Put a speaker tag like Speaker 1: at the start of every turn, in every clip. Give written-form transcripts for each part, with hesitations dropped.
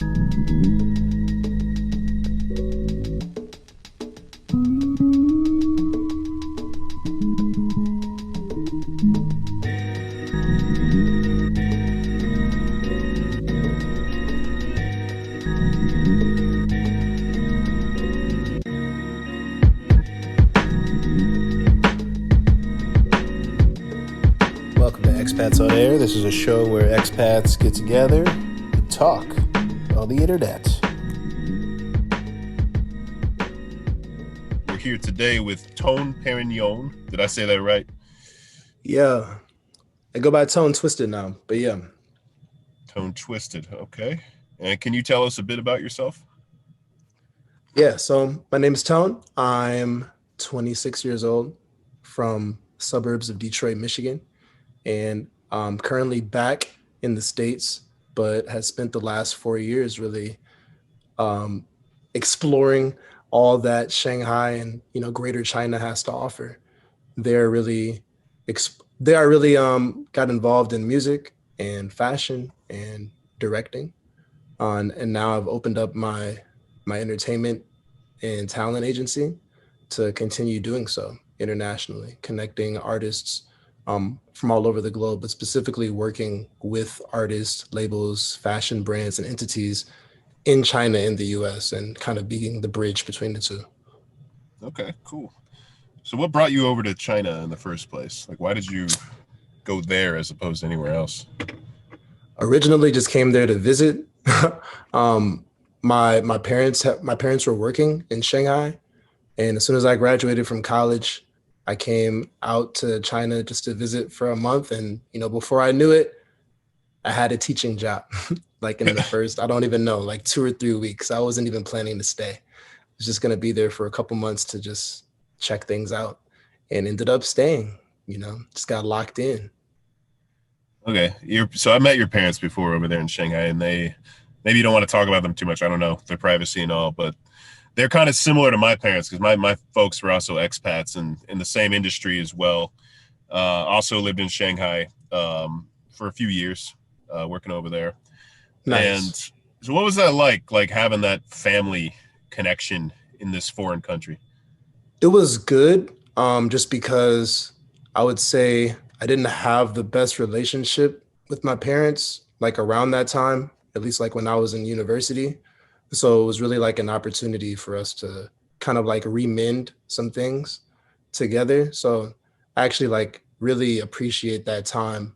Speaker 1: Welcome to Expats on Air. This is a show where expats get together and talk on the internet.
Speaker 2: We're here today with Tone Pérignon. Did I say that right?
Speaker 1: Yeah, I go by Tone Twisted now, but yeah.
Speaker 2: Tone Twisted. Okay. And can you tell us a bit about yourself?
Speaker 1: Yeah, so my name is Tone. I'm 26 years old from suburbs of Detroit, Michigan, and I'm currently back in the States, but has spent the last 4 years really exploring all that Shanghai and Greater China has to offer. They're really they are really got involved in music and fashion and directing, and now I've opened up my entertainment and talent agency to continue doing so internationally, connecting artists from all over the globe, but specifically working with artists, labels, fashion brands, and entities in China and the US, and kind of being the bridge between the two.
Speaker 2: Okay, cool. So what brought you over to China in the first place? Like, why did you go there as opposed to anywhere else?
Speaker 1: Originally just came there to visit. um, my parents were working in Shanghai, and as soon as I graduated from college, I came out to China just to visit for a month. And before I knew it, I had a teaching job. Like in the first, I don't even know, like 2 or 3 weeks. I wasn't even planning to stay. I was just gonna be there for a couple months to just check things out, and ended up staying. Just got locked in.
Speaker 2: Okay. So I met your parents before over there in Shanghai, and maybe you don't want to talk about them too much. I don't know, their privacy and all, but they're kind of similar to my parents because my folks were also expats and in the same industry as well. Also lived in Shanghai for a few years, working over there. And
Speaker 1: Nice.
Speaker 2: so what was that like having that family connection in this foreign country?
Speaker 1: It was good, just because I would say I didn't have the best relationship with my parents, like around that time, at least like when I was in university. So it was really like an opportunity for us to kind of like remend some things together. So I actually like really appreciate that time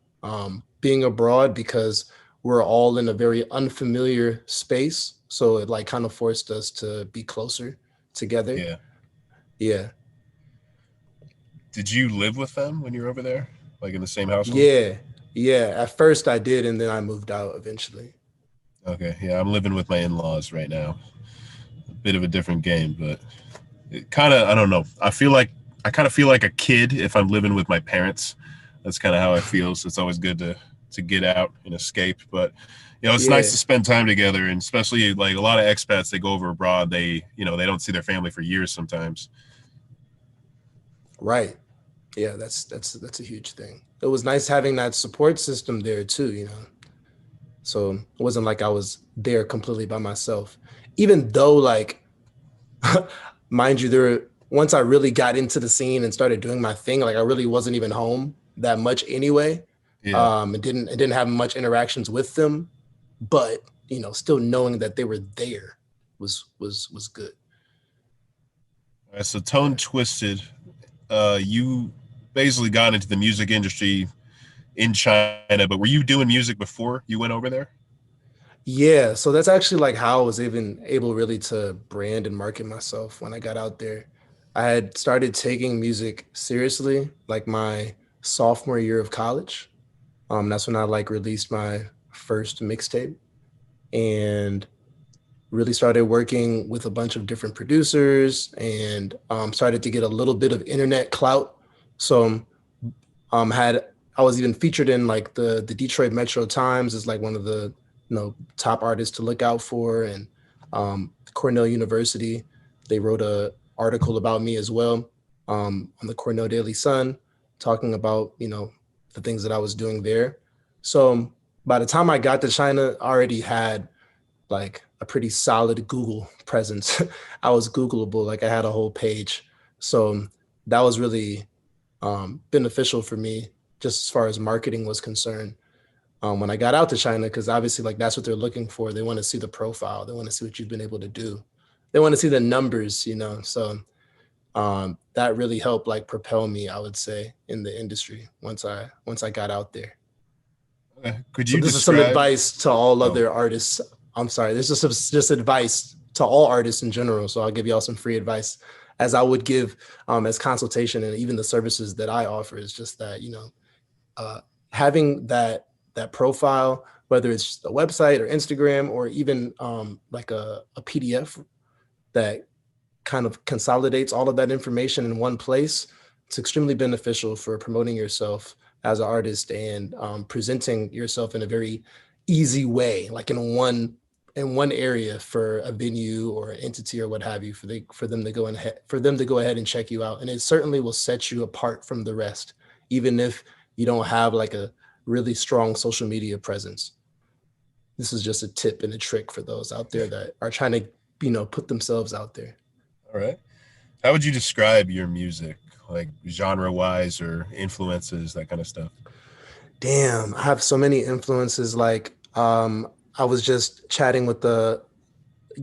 Speaker 1: being abroad, because we're all in a very unfamiliar space. So it like kind of forced us to be closer together.
Speaker 2: Yeah.
Speaker 1: Yeah.
Speaker 2: Did you live with them when you were over there, like in the same household?
Speaker 1: Yeah, yeah. At first I did, and then I moved out eventually.
Speaker 2: Okay. Yeah, I'm living with my in-laws right now. A bit of a different game, but it kind of, I don't know. I kind of feel like a kid if I'm living with my parents. That's kind of how I feel. So it's always good to get out and escape. But it's nice
Speaker 1: Yeah,
Speaker 2: to spend time together, and especially like a lot of expats, they go over abroad. They don't see their family for years sometimes.
Speaker 1: right. Yeah, that's a huge thing. It was nice having that support system there too. So it wasn't like I was there completely by myself. Even though, like, mind you, once I really got into the scene and started doing my thing, like I really wasn't even home that much anyway.
Speaker 2: Yeah.
Speaker 1: And didn't have much interactions with them, but still knowing that they were there was good.
Speaker 2: All right, so Tone Twisted, you basically got into the music industry in China, but were you doing music before you went over there?
Speaker 1: Yeah, so that's actually like how I was even able really to brand and market myself when I got out there. I had started taking music seriously like my sophomore year of college. That's when I like released my first mixtape, and really started working with a bunch of different producers, and started to get a little bit of internet clout. So had I was even featured in like the Detroit Metro Times as like one of the top artists to look out for, and Cornell University, they wrote a article about me as well, on the Cornell Daily Sun, talking about the things that I was doing there. So by the time I got to China, I already had like a pretty solid Google presence. I was Googleable, like I had a whole page. So that was really beneficial for me just as far as marketing was concerned. When I got out to China, because obviously like that's what they're looking for. They want to see the profile. They want to see what you've been able to do. They want to see the numbers, you know. So that really helped like propel me, I would say, in the industry once I got out there.
Speaker 2: Could
Speaker 1: So
Speaker 2: you
Speaker 1: this is some
Speaker 2: describe?
Speaker 1: advice to all
Speaker 2: Oh,
Speaker 1: other artists. I'm sorry, this is just advice to all artists in general. So I'll give y'all some free advice as I would give as consultation, and even the services that I offer is just that, you know, uh, having that profile, whether it's a website or Instagram or even like a PDF that kind of consolidates all of that information in one place, it's extremely beneficial for promoting yourself as an artist and presenting yourself in a very easy way, like in one area for a venue or an entity or what have you, for them to go ahead and check you out, and it certainly will set you apart from the rest, even if you don't have like a really strong social media presence. This is just a tip and a trick for those out there that are trying to, you know, put themselves out there.
Speaker 2: all right. How would you describe your music, like genre wise or influences, that kind of stuff?
Speaker 1: Damn, I have so many influences. Like, I was just chatting with the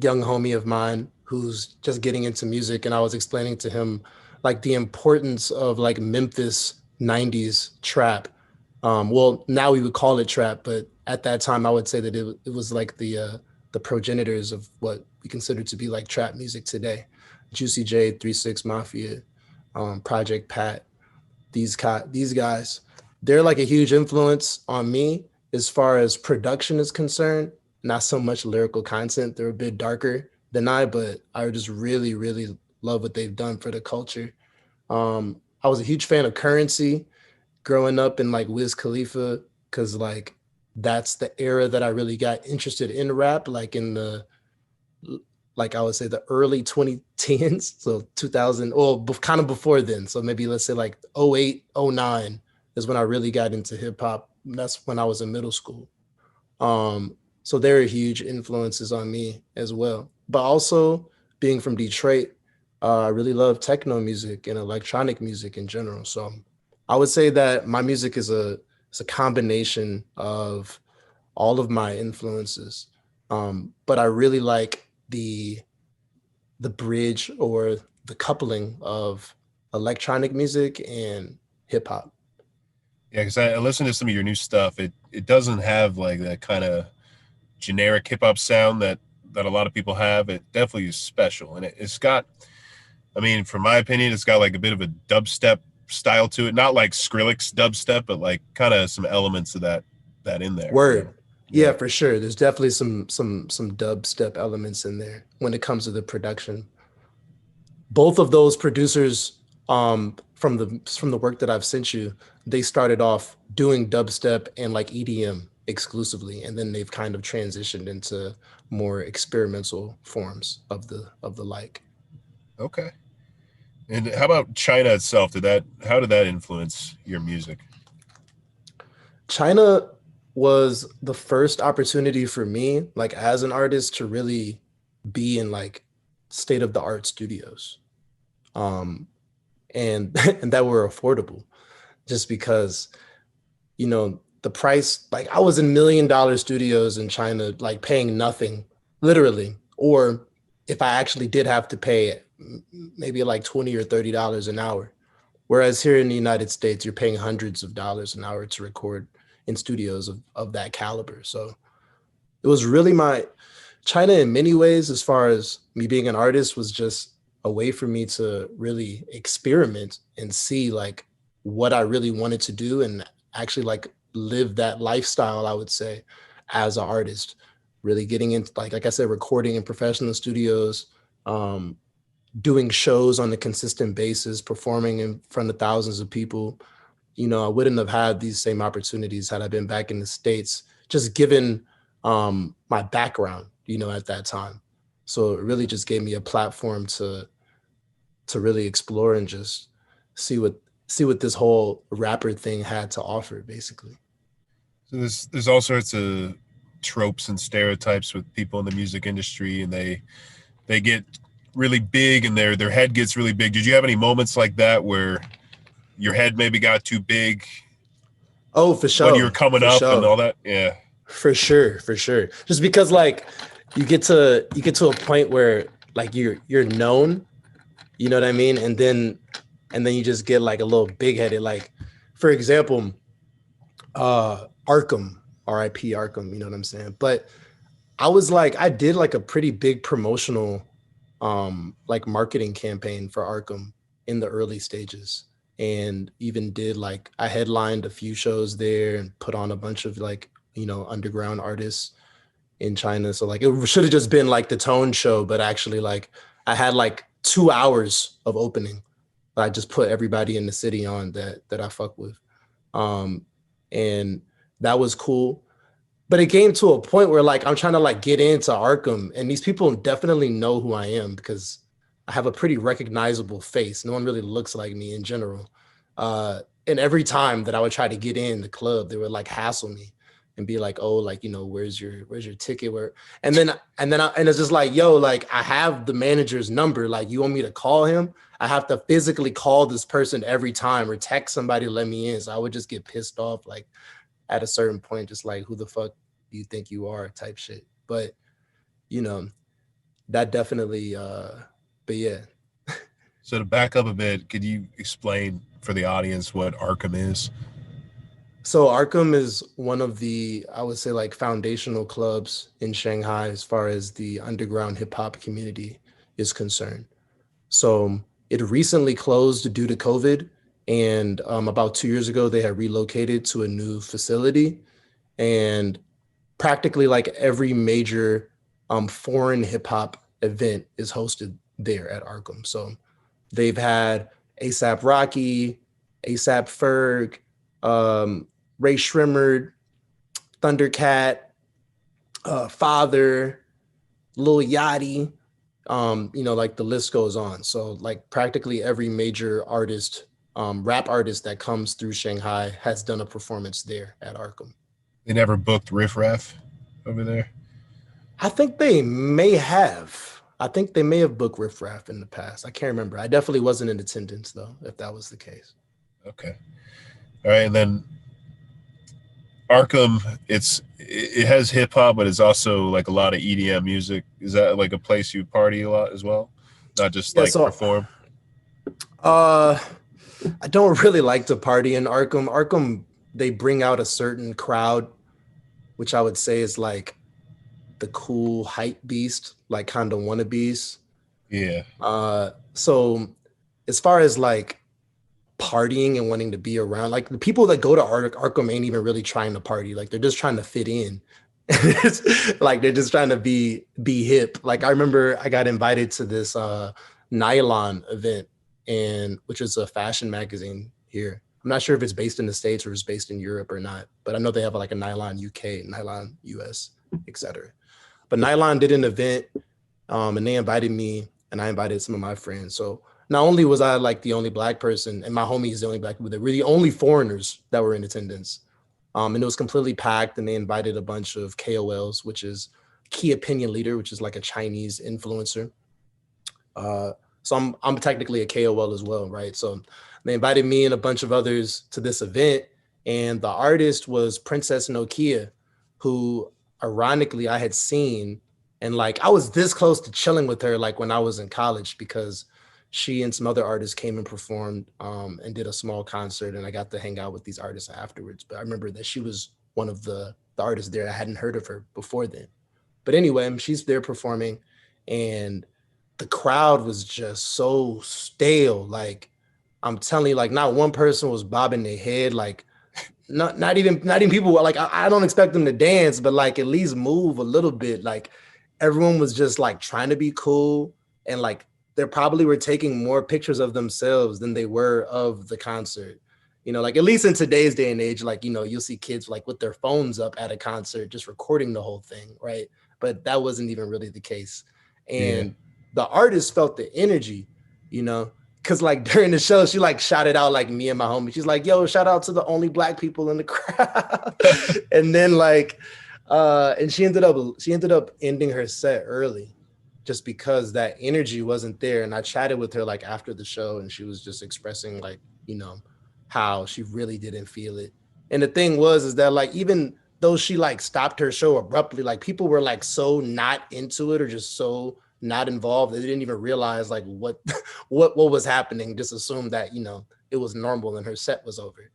Speaker 1: young homie of mine who's just getting into music, and I was explaining to him like the importance of like Memphis '90s trap. Well, now we would call it trap, but at that time, I would say that it was like the progenitors of what we consider to be like trap music today. Juicy J, 3 6 Mafia, Project Pat, these guys, they're like a huge influence on me as far as production is concerned. Not so much lyrical content. They're a bit darker than but I just really, really love what they've done for the culture. I was a huge fan of Currency growing up in like Wiz Khalifa, because like that's the era that I really got interested in rap, like in the like I would say the early 2010s, so 2000, or kind of before then. So maybe let's say like 08, 09 is when I really got into hip hop. That's when I was in middle school. So they're huge influences on me as well. But also being from Detroit, I really love techno music and electronic music in general. So I would say that my music is a combination of all of my influences. But I really like the bridge or the coupling of electronic music and hip hop.
Speaker 2: Yeah, because I listened to some of your new stuff. It doesn't have like that kind of generic hip hop sound that a lot of people have. It definitely is special, and it's got. I mean, from my opinion, it's got like a bit of a dubstep style to it. Not like Skrillex dubstep, but like kind of some elements of that in there. You know?
Speaker 1: Word. Yeah,
Speaker 2: Yeah.
Speaker 1: for sure. There's definitely some dubstep elements in there when it comes to the production. Both of those producers from the work that I've sent you, they started off doing dubstep and like EDM exclusively, and then they've kind of transitioned into more experimental forms of the like.
Speaker 2: Okay. And how about China itself? How did that influence your music?
Speaker 1: China was the first opportunity for me, like as an artist, to really be in like state of the art studios. Um, and and that were affordable just because, you know, the price, like I was in $1 million studios in China, like paying nothing, literally. Or if I actually did have to pay maybe like 20 or $30 an hour. Whereas here in the United States, you're paying hundreds of dollars an hour to record in studios of that caliber. So it was really my China in many ways, as far as me being an artist, was just a way for me to really experiment and see like what I really wanted to do and actually like live that lifestyle, I would say, as an artist. Really getting into like I said, recording in professional studios, um, doing shows on a consistent basis, performing in front of thousands of people. You know, I wouldn't have had these same opportunities had I been back in the States, just given my background, you know, at that time. So it really just gave me a platform to really explore and just see what see what this whole rapper thing had to offer, basically.
Speaker 2: So there's all sorts of tropes and stereotypes with people in the music industry, and they get really big and their head gets really big. Did you have any moments like that where your head maybe got too big
Speaker 1: Oh, for
Speaker 2: when you were
Speaker 1: sure,
Speaker 2: coming
Speaker 1: for
Speaker 2: up and
Speaker 1: sure,
Speaker 2: all that? Yeah.
Speaker 1: for sure, for sure. Just because like you get to a point where like you're known, you know what I mean, and then you just get like a little big headed. Like, for example, Arkham, R.I.P. Arkham. You know what I'm saying? But I did like a pretty big promotional like marketing campaign for Arkham in the early stages, and even did like I headlined a few shows there and put on a bunch of like, underground artists in China. So like it should have just been like the Tone show, but actually like I had like 2 hours of opening. I just put everybody in the city on that I fuck with. Um and that was cool. But it came to a point where like I'm trying to like get into Arkham, and these people definitely know who I am because I have a pretty recognizable face. No one really looks like me in general. And every time that I would try to get in the club, they would like hassle me and be like, "Oh, like, where's your ticket?" Where and it's just like, "Yo, like I have the manager's number. Like, you want me to call him? I have to physically call this person every time or text somebody to let me in." So I would just get pissed off, like at a certain point, just like, who the fuck do you think you are, type shit. But you know, that definitely but yeah.
Speaker 2: So to back up a bit, could you explain for the audience what Arkham is?
Speaker 1: So Arkham is one of the, I would say, like foundational clubs in Shanghai as far as the underground hip hop community is concerned. So it recently closed due to COVID, and about 2 years ago they had relocated to a new facility, and practically like every major foreign hip hop event is hosted there at Arkham. So they've had ASAP Rocky, ASAP Ferg, um, Ray Shrimmered, Thundercat, Father, Lil Yachty. Like the list goes on. So like practically every major artist, rap artist that comes through Shanghai has done a performance there at Arkham.
Speaker 2: They never booked Riff Raff over there.
Speaker 1: I think they may have. I think they may have booked Riff Raff in the past. I can't remember. I definitely wasn't in attendance though, if that was the case.
Speaker 2: Okay. All right. And then Arkham, it has hip hop, but it's also like a lot of EDM music. Is that like a place you party a lot as well? Not just
Speaker 1: Yeah,
Speaker 2: like
Speaker 1: so
Speaker 2: perform?
Speaker 1: uh I don't really like to party in Arkham. Arkham, they bring out a certain crowd, which I would say is like the cool hype beast, like kind of wannabes.
Speaker 2: Yeah.
Speaker 1: So as far as like partying and wanting to be around, like the people that go to Arkham ain't even really trying to party. Like they're just trying to fit in. It's like they're just trying to be hip. Like I remember I got invited to this Nylon event, and which is a fashion magazine here. I'm not sure if it's based in the States or it's based in Europe or not, but I know they have like a Nylon UK, Nylon US, etc. But Nylon did an event, and they invited me, and I invited some of my friends. So not only was I like the only black person, and my homies the only black people, they were the only foreigners that were in attendance. And it was completely packed, and they invited a bunch of KOLs, which is key opinion leader, which is like a Chinese influencer. So I'm technically a KOL as well, right? So they invited me and a bunch of others to this event, and the artist was Princess Nokia, who ironically I had seen, and like I was this close to chilling with her like when I was in college, because she and some other artists came and performed and did a small concert, and I got to hang out with these artists afterwards. But I remember that she was one of the artists there. I hadn't heard of her before then. But anyway, she's there performing, and the crowd was just so stale. Like I'm telling you, like not one person was bobbing their head. Like not even people were like, I don't expect them to dance, but like at least move a little bit. Like everyone was just like trying to be cool, and like they probably were taking more pictures of themselves than they were of the concert. Like at least in today's day and age, like, you'll see kids like with their phones up at a concert, just recording the whole thing, right? But that wasn't even really the case.
Speaker 2: Yeah.
Speaker 1: And the artist felt the energy, you know, because like during the show, she like shouted out like me and my homie. She's like, "Yo, shout out to the only black people in the crowd." And then like And she ended up ending her set early just because that energy wasn't there. And I chatted with her like after the show, and she was just expressing like, you know, how she really didn't feel it. And the thing was is that like even though she like stopped her show abruptly, like people were like so not into it or just so not involved, they didn't even realize like what what was happening, just assumed that, it was normal and her set was over.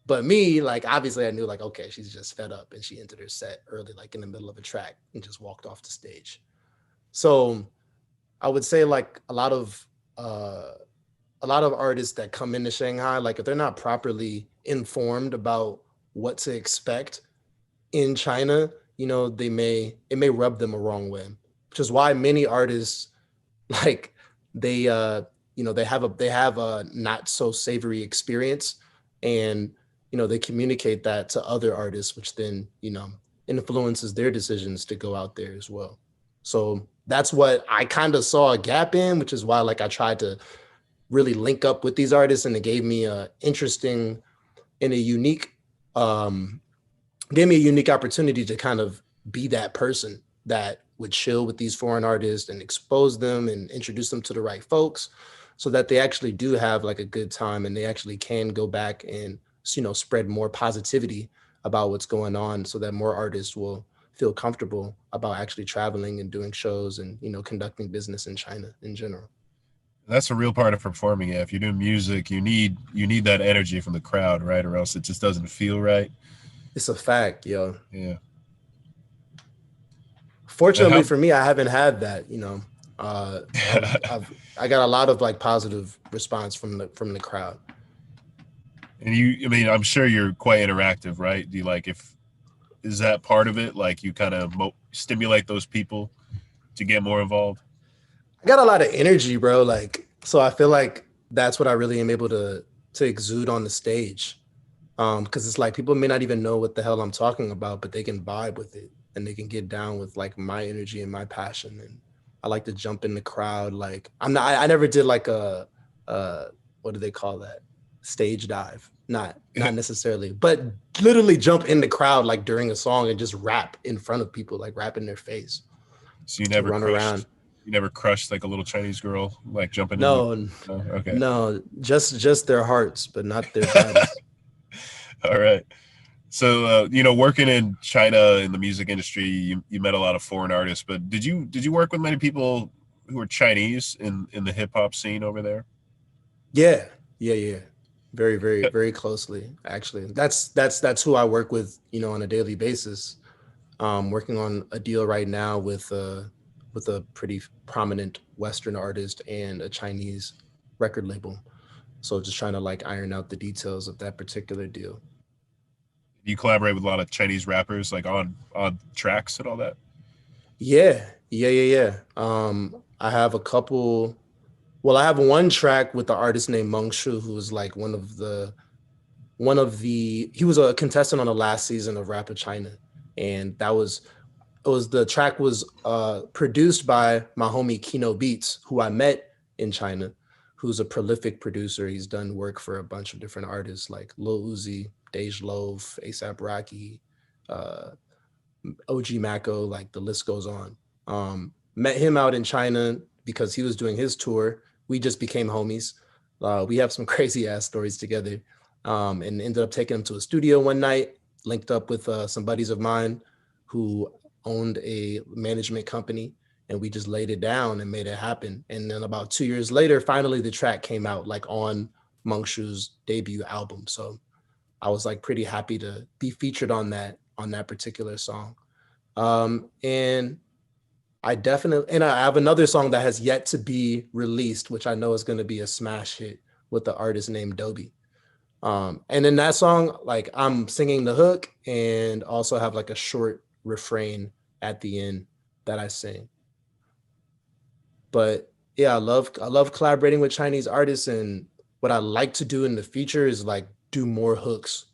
Speaker 1: But me, like obviously I knew like, okay, she's just fed up and she entered her set early, like in the middle of a track, and just walked off the stage. So I would say like uh a lot of artists that come into Shanghai, like if they're not properly informed about what to expect in China, it may rub them a wrong way. Which is why many artists like they they have a not so savory experience, and they communicate that to other artists, which then influences their decisions to go out there as well. So that's what I kind of saw a gap in, which is why like I tried to really link up with these artists, and it and a unique um gave me a unique opportunity to kind of be that person that would chill with these foreign artists and expose them and introduce them to the right folks, so that they actually do have like a good time, and they actually can go back and spread more positivity about what's going on, so that more artists will feel comfortable about actually traveling and doing shows and conducting business in China in general.
Speaker 2: That's a real part of performing. Yeah, if you're doing music, you need that energy from the crowd, right? Or else it just doesn't feel right.
Speaker 1: It's a fact, yo.
Speaker 2: Yeah. And
Speaker 1: Fortunately
Speaker 2: how?
Speaker 1: for me, I haven't had that. I got a lot of like positive response from the crowd.
Speaker 2: And I mean, I'm sure you're quite interactive, right? Do you like if is that part of it? Like you kind of stimulate those people to get more involved.
Speaker 1: I got a lot of energy, bro. Like, so I feel like that's what I really am able to exude on the stage. Because it's like people may not even know what the hell I'm talking about, but they can vibe with it and they can get down with like my energy and my passion. And I like to jump in the crowd. Like I never did like uh what do they call that? Stage dive. Not necessarily, but literally jump in the crowd like during a song and just rap in front of people, like rap in their face,
Speaker 2: So you never
Speaker 1: run around.
Speaker 2: crushed, you never crushed like a little Chinese girl, like jumping in the.
Speaker 1: No,
Speaker 2: No? Okay.
Speaker 1: no, just their hearts, but not their bodies.
Speaker 2: All right. So working in China in the music industry, you met a lot of foreign artists. But did you work with many people who were Chinese in the hip hop scene over there?
Speaker 1: Yeah, yeah. Very, very, very closely. Actually, that's who I work with, on a daily basis. Working on a deal right now with a pretty prominent Western artist and a Chinese record label. So just trying to like iron out the details of that particular deal.
Speaker 2: You collaborate with a lot of Chinese rappers, like on tracks and all that.
Speaker 1: Yeah. I have a couple. Well, I have one track with the artist named Meng Shu, who was like he was a contestant on the last season of Rap of China, and the track was produced by my homie Kino Beats, who I met in China, who's a prolific producer. He's done work for a bunch of different artists like Lil Uzi, Dej Loaf, ASAP Rocky, uh, OG Mako, like the list goes on. Met him out in China because he was doing his tour. We just became homies. We have some crazy ass stories together, and ended up taking him to a studio one night. Linked up with some buddies of mine who owned a management company, and we just laid it down and made it happen. And then about 2 years later, finally the track came out like on Mongshu's debut album. So I was like pretty happy to be featured on that particular song. And I have another song that has yet to be released, which I know is going to be a smash hit with the artist named Dobie. And in that song, like I'm singing the hook and also have like a short refrain at the end that I sing. But yeah, I love collaborating with Chinese artists, and what I like to do in the future is like do more hooks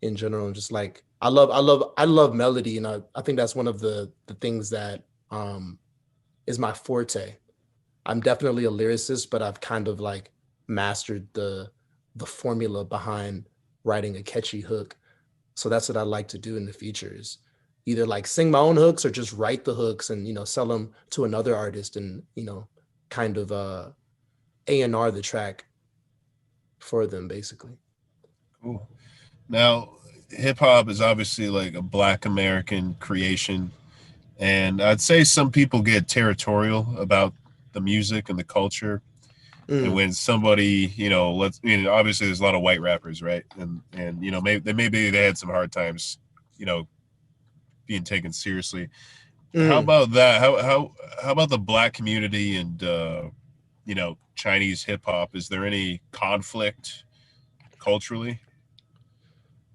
Speaker 1: in general. And just like I love melody, and I think that's one of the things that is my forte. I'm definitely a lyricist, but I've kind of like mastered the formula behind writing a catchy hook. So that's what I like to do in the future is either like sing my own hooks or just write the hooks and sell them to another artist and kind of A&R the track for them basically.
Speaker 2: Cool. Now, hip hop is obviously like a Black American creation, and I'd say some people get territorial about the music and the culture. And
Speaker 1: Mm,
Speaker 2: when somebody, obviously there's a lot of white rappers, right? And maybe they had some hard times, you know, being taken seriously. How
Speaker 1: mm.
Speaker 2: about that? How about the Black community and Chinese hip hop? Is there any conflict culturally?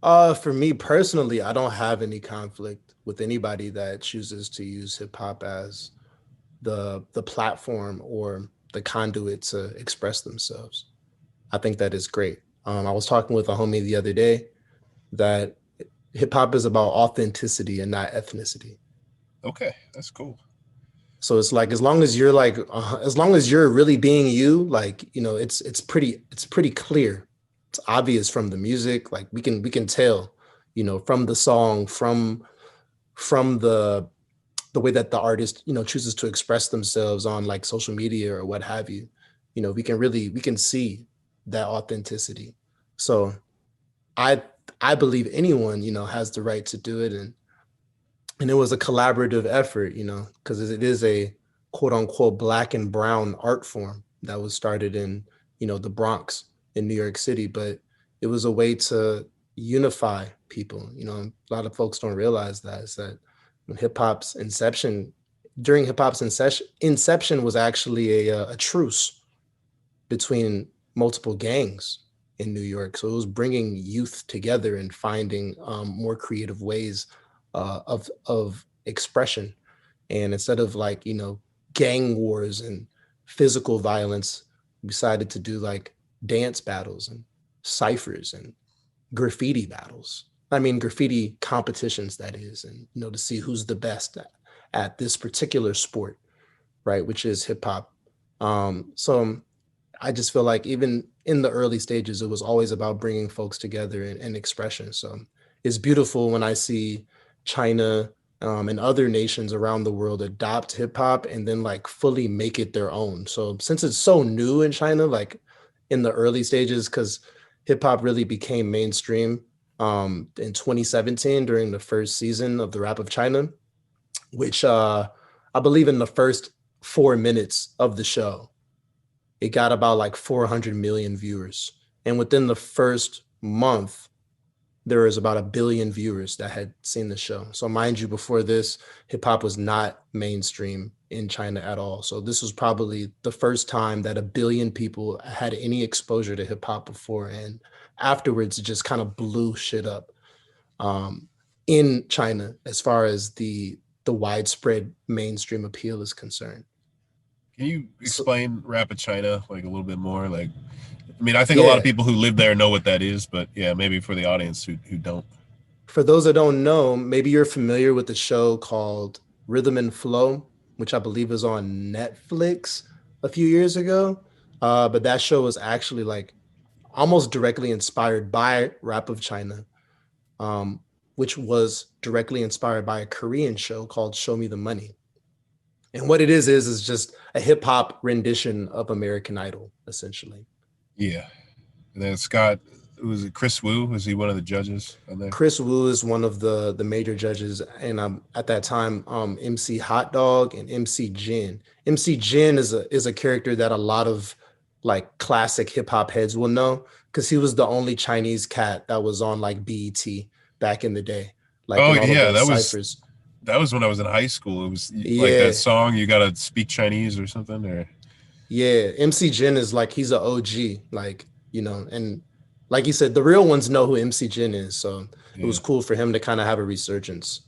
Speaker 1: For me personally, I don't have any conflict with anybody that chooses to use hip hop as the platform or the conduit to express themselves. I think that is great. I was talking with a homie the other day that hip hop is about authenticity and not ethnicity.
Speaker 2: Okay, that's cool.
Speaker 1: So it's like as long as you're like as long as you're really being you, like it's pretty clear. It's obvious from the music. Like we can tell, from the song, from the way that the artist chooses to express themselves on like social media or what have you. We can see that authenticity. So I I believe anyone has the right to do it, and it was a collaborative effort, because it is a quote unquote black and brown art form that was started in, the Bronx in New York City, but it was a way to unify people. A lot of folks don't realize that is that when hip hop's inception, during hip hop's inception was actually a truce between multiple gangs in New York. So it was bringing youth together and finding more creative ways of expression. And instead of like gang wars and physical violence, we decided to do like dance battles and ciphers and graffiti battles. I mean graffiti competitions, that is, and to see who's the best at this particular sport, right? Which is hip hop. So I just feel like even in the early stages, it was always about bringing folks together and expression. So it's beautiful when I see China and other nations around the world adopt hip hop and then like fully make it their own. So since it's so new in China, like in the early stages, because hip hop really became mainstream in 2017 during the first season of the Rap of China, which I believe in the first 4 minutes of the show it got about like 400 million viewers. And within the first month, there was about a billion viewers that had seen the show. So, mind you, before this, hip hop was not mainstream in China at all. So, this was probably the first time that a billion people had any exposure to hip hop before. And afterwards, it just kind of blew shit up um, in China as far as the widespread mainstream appeal is concerned.
Speaker 2: Can you
Speaker 1: So,
Speaker 2: explain Rapid China like a little bit more? Like, I mean, I think a lot of
Speaker 1: yeah,
Speaker 2: people who live there know what that is, but yeah, maybe for the audience who don't.
Speaker 1: for those that don't know, maybe you're familiar with the show called Rhythm and Flow, which I believe is on Netflix a few years ago. But that show was actually like almost directly inspired by Rap of China, um, which was directly inspired by a Korean show called Show Me the Money. And what it is just a hip hop rendition of American Idol, essentially.
Speaker 2: Yeah, and then Scott, was it Chris Wu? Was he one of the judges on there?
Speaker 1: Chris Wu is one of the major judges, and at that time, MC Hot Dog and MC Jin. MC Jin is a character that a lot of like classic hip hop heads will know because he was the only Chinese cat that was on like BET back in the day, like
Speaker 2: Oh
Speaker 1: in all of
Speaker 2: yeah,
Speaker 1: those ciphers.
Speaker 2: that was when I was in high school. It was like that
Speaker 1: Yeah,
Speaker 2: song. You gotta speak Chinese or something. Or
Speaker 1: yeah. MC Jin is like he's an OG, like and like you said, the real ones know who MC Jin is, so it was
Speaker 2: yeah,
Speaker 1: cool for him to kind of have a resurgence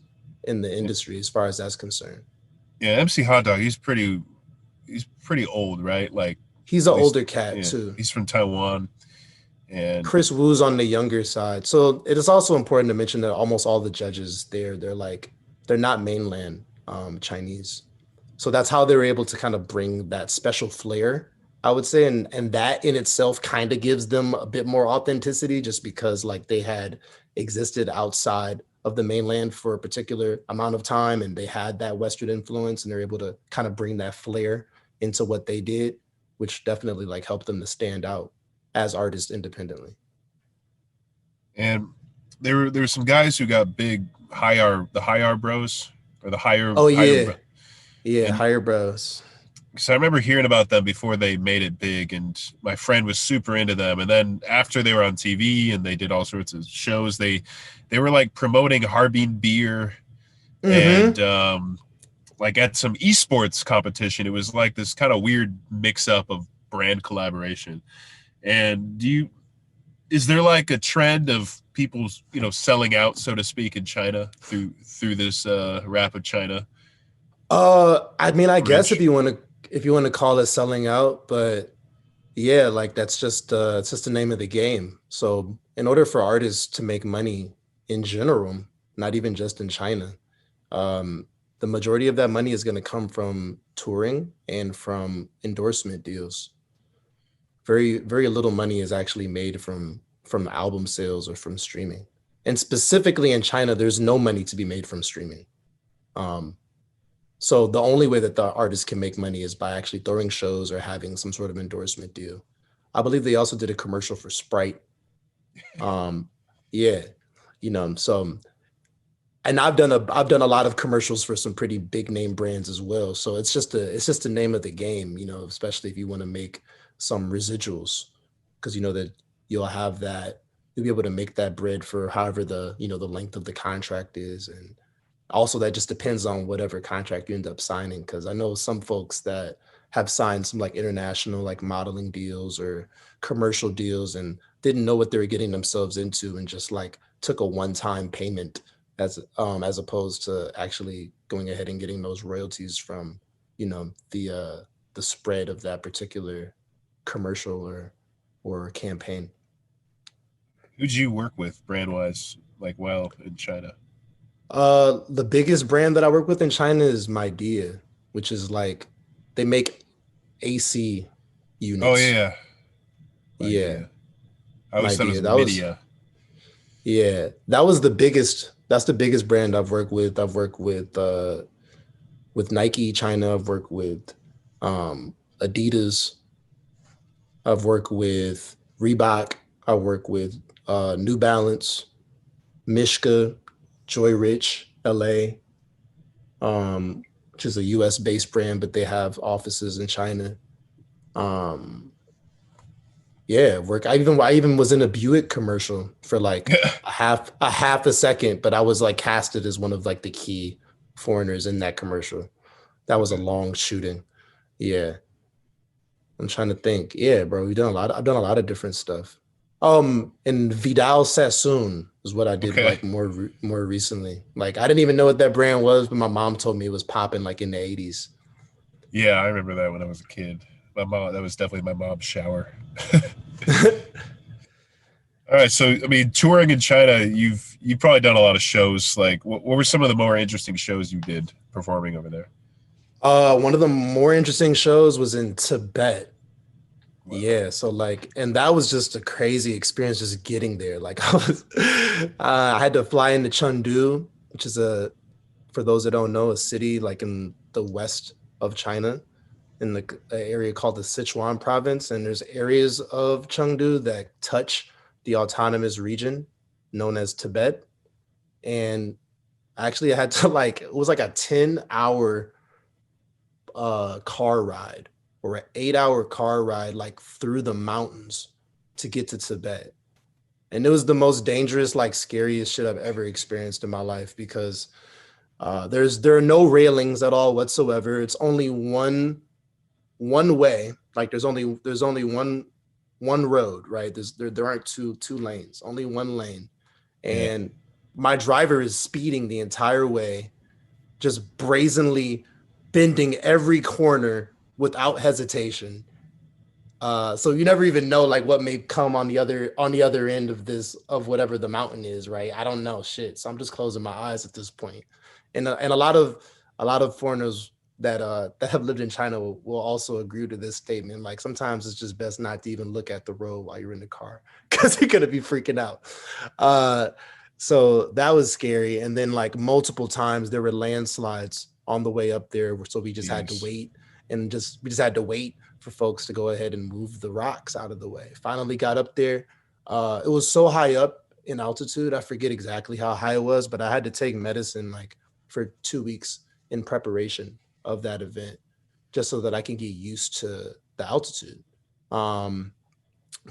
Speaker 1: in the industry as far as that's concerned.
Speaker 2: yeah. MC Hot Dog. He's pretty old, right? Like
Speaker 1: He's an
Speaker 2: at least
Speaker 1: older cat
Speaker 2: yeah.
Speaker 1: too.
Speaker 2: He's from Taiwan, and
Speaker 1: Chris Wu's on the younger side. So it is also important to mention that almost all the judges there, they're not mainland Chinese. So that's how they were able to kind of bring that special flair, I would say. And that in itself kind of gives them a bit more authenticity just because like they had existed outside of the mainland for a particular amount of time, and they had that Western influence, and they're able to kind of bring that flair into what they did, which definitely like helped them to stand out as artists independently.
Speaker 2: And there were some guys who got big, the high R bros, or the
Speaker 1: Oh
Speaker 2: higher,
Speaker 1: yeah, yeah,
Speaker 2: and
Speaker 1: higher brows.
Speaker 2: so I remember hearing about them before they made it big, and my friend was super into them. And then after they were on TV and they did all sorts of shows, they were like promoting Harbin beer, and
Speaker 1: Mm-hmm.
Speaker 2: like at some esports competition. It was like this kind of weird mix up of brand collaboration. And is there like a trend of people, selling out, so to speak, in China through this rap of China
Speaker 1: I mean, I guess
Speaker 2: bridge?
Speaker 1: if you want to call it selling out, but yeah, like that's just it's just the name of the game. So in order for artists to make money in general, not even just in China, um, the majority of that money is going to come from touring and from endorsement deals. Very little money is actually made from album sales or from streaming. And specifically in China, there's no money to be made from streaming. Um, so the only way that the artist can make money is by actually throwing shows or having some sort of endorsement deal. I believe they also did a commercial for Sprite. Um, yeah, so and I've done a lot of commercials for some pretty big name brands as well. So it's just the name of the game, especially if you want to make some residuals, because you know that you'll have that you'll be able to make that bread for however the length of the contract is. And also that just depends on whatever contract you end up signing, because I know some folks that have signed some like international like modeling deals or commercial deals and didn't know what they were getting themselves into and just like took a one-time payment as opposed to actually going ahead and getting those royalties from the spread of that particular commercial or campaign.
Speaker 2: Who'd you work with brand wise, like well in China?
Speaker 1: The biggest brand that I work with in China is Midea, which is like they make AC
Speaker 2: Oh
Speaker 1: units.
Speaker 2: yeah, my
Speaker 1: Yeah,
Speaker 2: idea. I always thought it was
Speaker 1: Midea. That was
Speaker 2: Midia.
Speaker 1: yeah, that was the biggest. That's the biggest brand I've worked with. I've worked with Nike China. I've worked with Adidas. I've worked with Reebok. I work with New Balance, Mishka, Joy Rich, LA, which is a US based brand, but they have offices in China. Um, yeah, work. I even was in a Buick commercial for like a half a second, but I was like casted as one of like the key foreigners in that commercial. That was a long shooting. Yeah. I'm trying to think. Yeah, bro, we done a lot. I've done a lot of different stuff. And Vidal Sassoon is what I did
Speaker 2: Okay.
Speaker 1: like more recently. Like I didn't even know what that brand was, but my mom told me it was popping like in the 80s.
Speaker 2: Yeah, I remember that when I was a kid. My mom, that was definitely my mom's shower. All right, so I mean, touring in China, you've probably done a lot of shows. Like, what were some of the more interesting shows you did performing over there?
Speaker 1: One of the more interesting shows was in Tibet.
Speaker 2: Wow.
Speaker 1: Yeah, so like, and that was just a crazy experience just getting there. Like I had to fly into Chengdu, which is for those that don't know, a city like in the west of China, in the area called the Sichuan province. And there's areas of Chengdu that touch the autonomous region known as Tibet. And actually, I had to like, it was like a 10-hour car ride or an 8-hour car ride like through the mountains to get to Tibet. And it was the most dangerous, like scariest shit I've ever experienced in my life because there are no railings at all whatsoever. It's only one way. Like there's only one road, right? There aren't two lanes, only one lane.
Speaker 2: Yeah.
Speaker 1: And my driver is speeding the entire way, just brazenly bending every corner without hesitation. So you never even know like what may come on the other end of this of whatever the mountain is, right? I don't know shit. So I'm just closing my eyes at this point. And a lot of foreigners that have lived in China will also agree to this statement. Like sometimes it's just best not to even look at the road while you're in the car because you're gonna be freaking out. Uh, So that was scary. And then like multiple times there were landslides on the way up there. So we just had to
Speaker 2: Jeez.
Speaker 1: wait and just we just had to wait for folks to go ahead and move the rocks out of the way. Finally got up there. It was so high up in altitude. I forget exactly how high it was, but I had to take medicine like for 2 weeks in preparation of that event, just so that I can get used to the altitude. Um,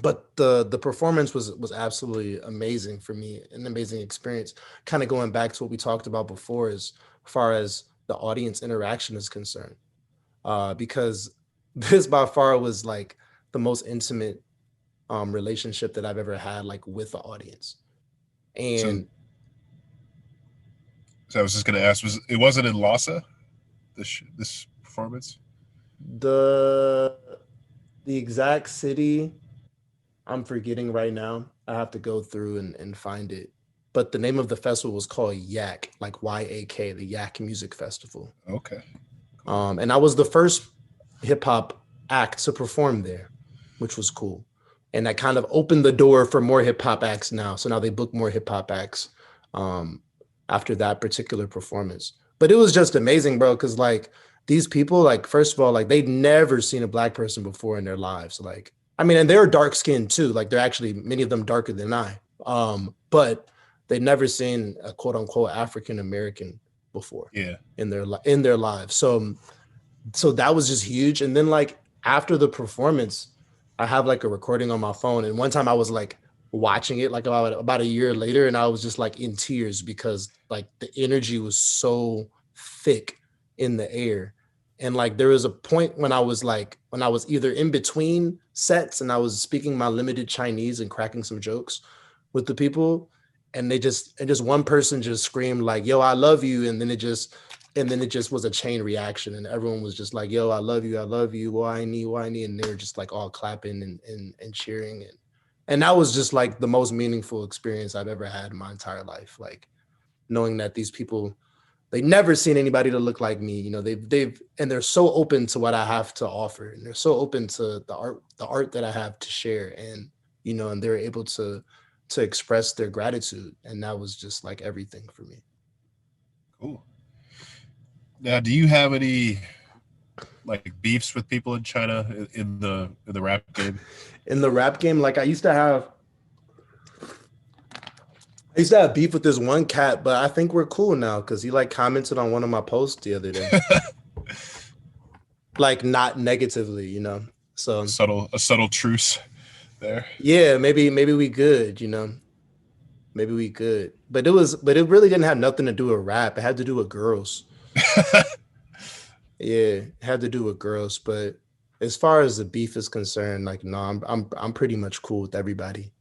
Speaker 1: but the performance was absolutely amazing for me, an amazing experience. Kind of going back to what we talked about before, as far as the audience interaction is concerned, because this by far was like the most intimate relationship that I've ever had, like with the audience.
Speaker 2: So,
Speaker 1: And
Speaker 2: so I was just gonna ask, was it wasn't in Lhasa this performance?
Speaker 1: the the exact city I'm forgetting right now. I have to go through and find it. But the name of the festival was called Yak, like YAK, the Yak Music Festival.
Speaker 2: Okay, cool.
Speaker 1: And I was the first hip hop act to perform there, which was cool. And that kind of opened the door for more hip hop acts now. So now they book more hip hop acts um, after that particular performance. But it was just amazing, bro, because like these people, like, first of all, like they'd never seen a black person before in their lives. Like, I mean, and they're dark skinned too. Like, they're actually many of them darker than I. But they'd never seen a quote unquote African American before
Speaker 2: Yeah.
Speaker 1: in their lives. So that was just huge. And then like after the performance, I have like a recording on my phone. And one time I was like watching it like about a year later, and I was just like in tears because like the energy was so thick in the air. And like there was a point when I was either in between sets and I was speaking my limited Chinese and cracking some jokes with the people, and just one person just screamed like, "Yo, I love you," and then it just was a chain reaction, and everyone was just like, "Yo, I love you, why need," and they were just like all clapping and cheering, and that was just like the most meaningful experience I've ever had in my entire life. Like knowing that these people, they never seen anybody to look like me. They've and they're so open to what I have to offer, and they're so open to the art that I have to share, and they're able to express their gratitude, and that was just like everything for me.
Speaker 2: Cool. Now, do you have any like beefs with people in China in the rap game?
Speaker 1: In the rap game, like I used to have beef with this one cat, but I think we're cool now because he like commented on one of my posts the other day, like not negatively. So
Speaker 2: A subtle truce there.
Speaker 1: yeah, maybe we good. Maybe we good. But it really didn't have nothing to do with rap. It had to do with girls. Yeah, it had to do with girls. But as far as the beef is concerned, like no, I'm pretty much cool with everybody.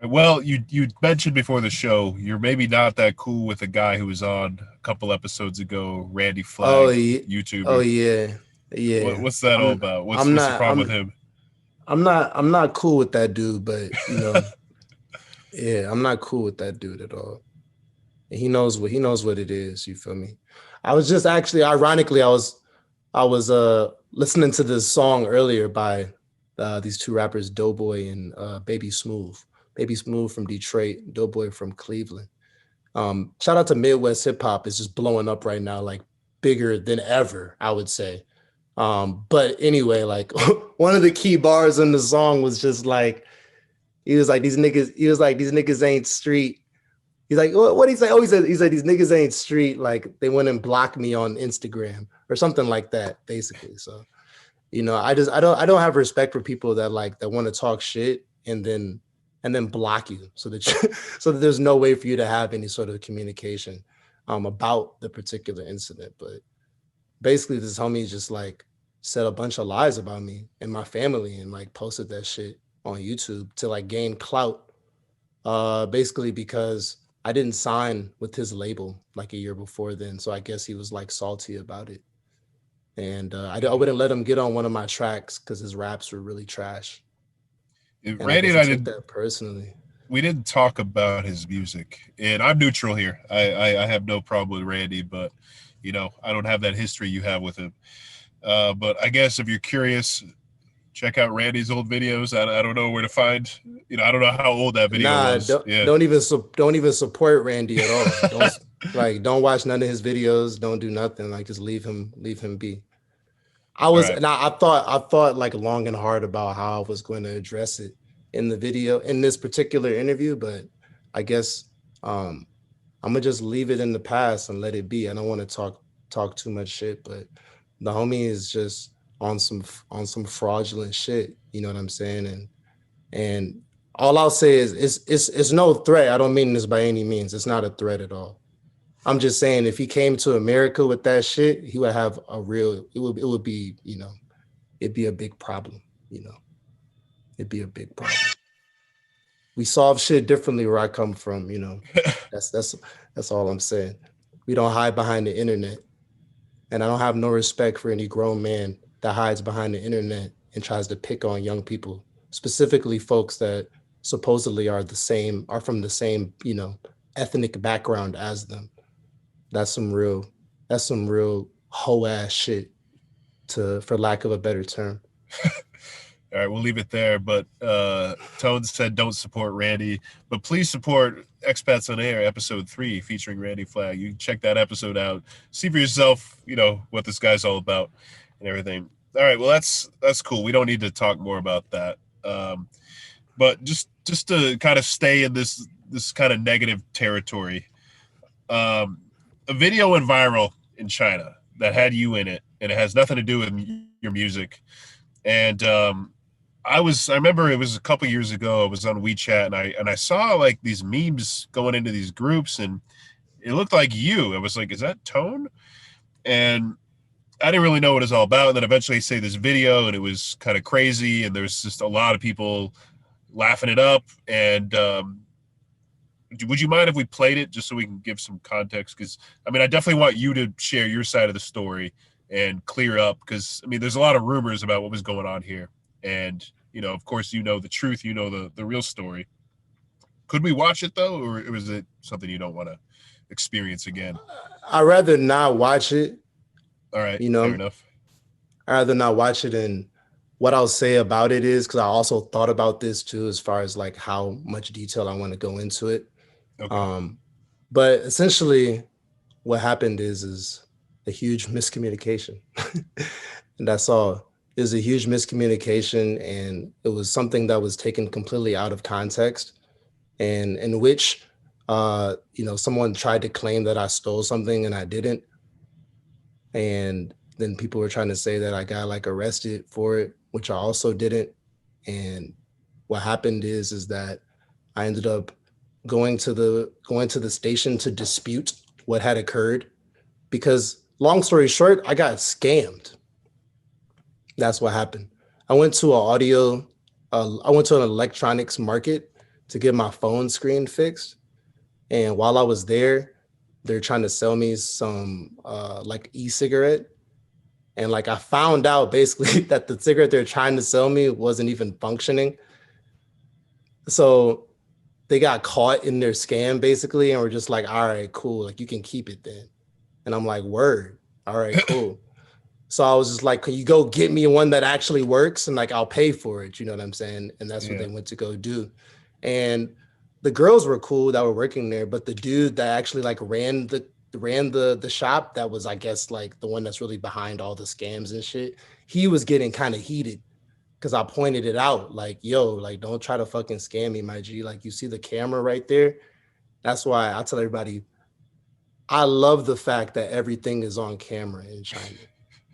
Speaker 2: Well, you mentioned before the show you're maybe not that cool with a guy who was on a couple episodes ago, Randy
Speaker 1: Oh
Speaker 2: Flag,
Speaker 1: yeah, oh
Speaker 2: YouTuber.
Speaker 1: yeah, yeah.
Speaker 2: What's that all
Speaker 1: I'm
Speaker 2: about?
Speaker 1: I'm
Speaker 2: What's the
Speaker 1: not
Speaker 2: problem with
Speaker 1: I'm
Speaker 2: him?
Speaker 1: I'm not cool with that dude, but yeah, I'm not cool with that dude at all. And he knows what it is. You feel me? I was just actually, ironically, I was listening to this song earlier by these two rappers, Doughboy and Baby Smooth. Baby Smooth from Detroit, Doughboy from Cleveland. Shout out to Midwest hip hop. It's just blowing up right now, like bigger than ever, I would say. But anyway, like one of the key bars in the song was just like, these niggas ain't street. He's like, what he say? Oh, he said these niggas ain't street. Like they went and blocked me on Instagram or something like that, basically. So, I don't have respect for people that want to talk shit and then block you so that so that there's no way for you to have any sort of communication about the particular incident. But basically, this homie just like said a bunch of lies about me and my family and like posted that shit on YouTube to like gain clout, basically because I didn't sign with his label like a year before then. So I guess he was like salty about it. And I wouldn't let him get on one of my tracks because his raps were really trash. And I
Speaker 2: Randy
Speaker 1: guess
Speaker 2: and
Speaker 1: he
Speaker 2: I
Speaker 1: took
Speaker 2: didn't
Speaker 1: that personally.
Speaker 2: we didn't talk about his music, and I'm neutral here. I have no problem with Randy, but I don't have that history you have with him. But I guess if you're curious, check out Randy's old videos. I don't know where to find. I don't know how old that video
Speaker 1: Nah,
Speaker 2: was. Yeah.
Speaker 1: don't even support Randy at all. Don't watch none of his videos. Don't do nothing. Like just leave him be.
Speaker 2: All right.
Speaker 1: I thought like long and hard about how I was going to address it in the video in this particular interview, but I guess um I'm gonna just leave it in the past and let it be. I don't want to talk too much shit, but the homie is just on some fraudulent shit. You know what I'm saying? And all I'll say is it's no threat. I don't mean this by any means. It's not a threat at all. I'm just saying if he came to America with that shit, he would have a real. It would be it'd be a big problem. You know, it'd be a big problem. We solve shit differently where I come from. That's that's that's all I'm saying. We don't hide behind the internet, and I don't have no respect for any grown man that hides behind the internet and tries to pick on young people, specifically folks that supposedly are from the same ethnic background as them. That's some real that's some real hoe ass shit to for lack of a better term.
Speaker 2: All right, we'll leave it there. But Tone said don't support Randy, but please support Expats on Air episode 3 featuring Randy Flagg. You can check that episode out, see for yourself, what this guy's all about and everything. All right, well that's cool. We don't need to talk more about that. But just to kind of stay in this kind of negative territory, a video went viral in China that had you in it, and it has nothing to do with your music. And I remember it was a couple years ago. I was on WeChat and I saw like these memes going into these groups, and it looked like you. I was like, is that Tone? And I didn't really know what it was all about. And then eventually I say this video, and it was kind of crazy, and there's just a lot of people laughing it up. And would you mind if we played it just so we can give some context? Because I definitely want you to share your side of the story and clear up, because there's a lot of rumors about what was going on here, and of course, the truth, the real story. Could we watch it though, or is it something you don't want to experience again?
Speaker 1: I'd rather not watch it.
Speaker 2: All right,
Speaker 1: You
Speaker 2: fair
Speaker 1: know,
Speaker 2: enough.
Speaker 1: I'd rather not watch it. And what I'll say about it is because I also thought about this too, as far as like how much detail I want to go into it.
Speaker 2: Okay.
Speaker 1: Um, but essentially, what happened is a huge miscommunication, and that's all. It was a huge miscommunication, and it was something that was taken completely out of context, and in which someone tried to claim that I stole something and I didn't, and then people were trying to say that I got like arrested for it, which I also didn't. And what happened is that I ended up going to the station to dispute what had occurred, because long story short, I got scammed. That's what happened. I went to I went to an electronics market to get my phone screen fixed. And while I was there, they're trying to sell me some like e-cigarette. And like I found out basically that the cigarette they're trying to sell me wasn't even functioning. So they got caught in their scam basically, and were just like, all right, cool. Like you can keep it then. And I'm like, word. All right, cool. So I was just like, can you go get me one that actually works? And like, I'll pay for it. You know what I'm saying? And that's what
Speaker 2: Yeah.
Speaker 1: they went to go do. And the girls were cool that were working there, but the dude that actually like ran the shop, that was, I guess, like the one that's really behind all the scams and shit, he was getting kind of heated because I pointed it out. Like, yo, like, don't try to fucking scam me, my G. Like, you see the camera right there? That's why I tell everybody, I love the fact that everything is on camera in China.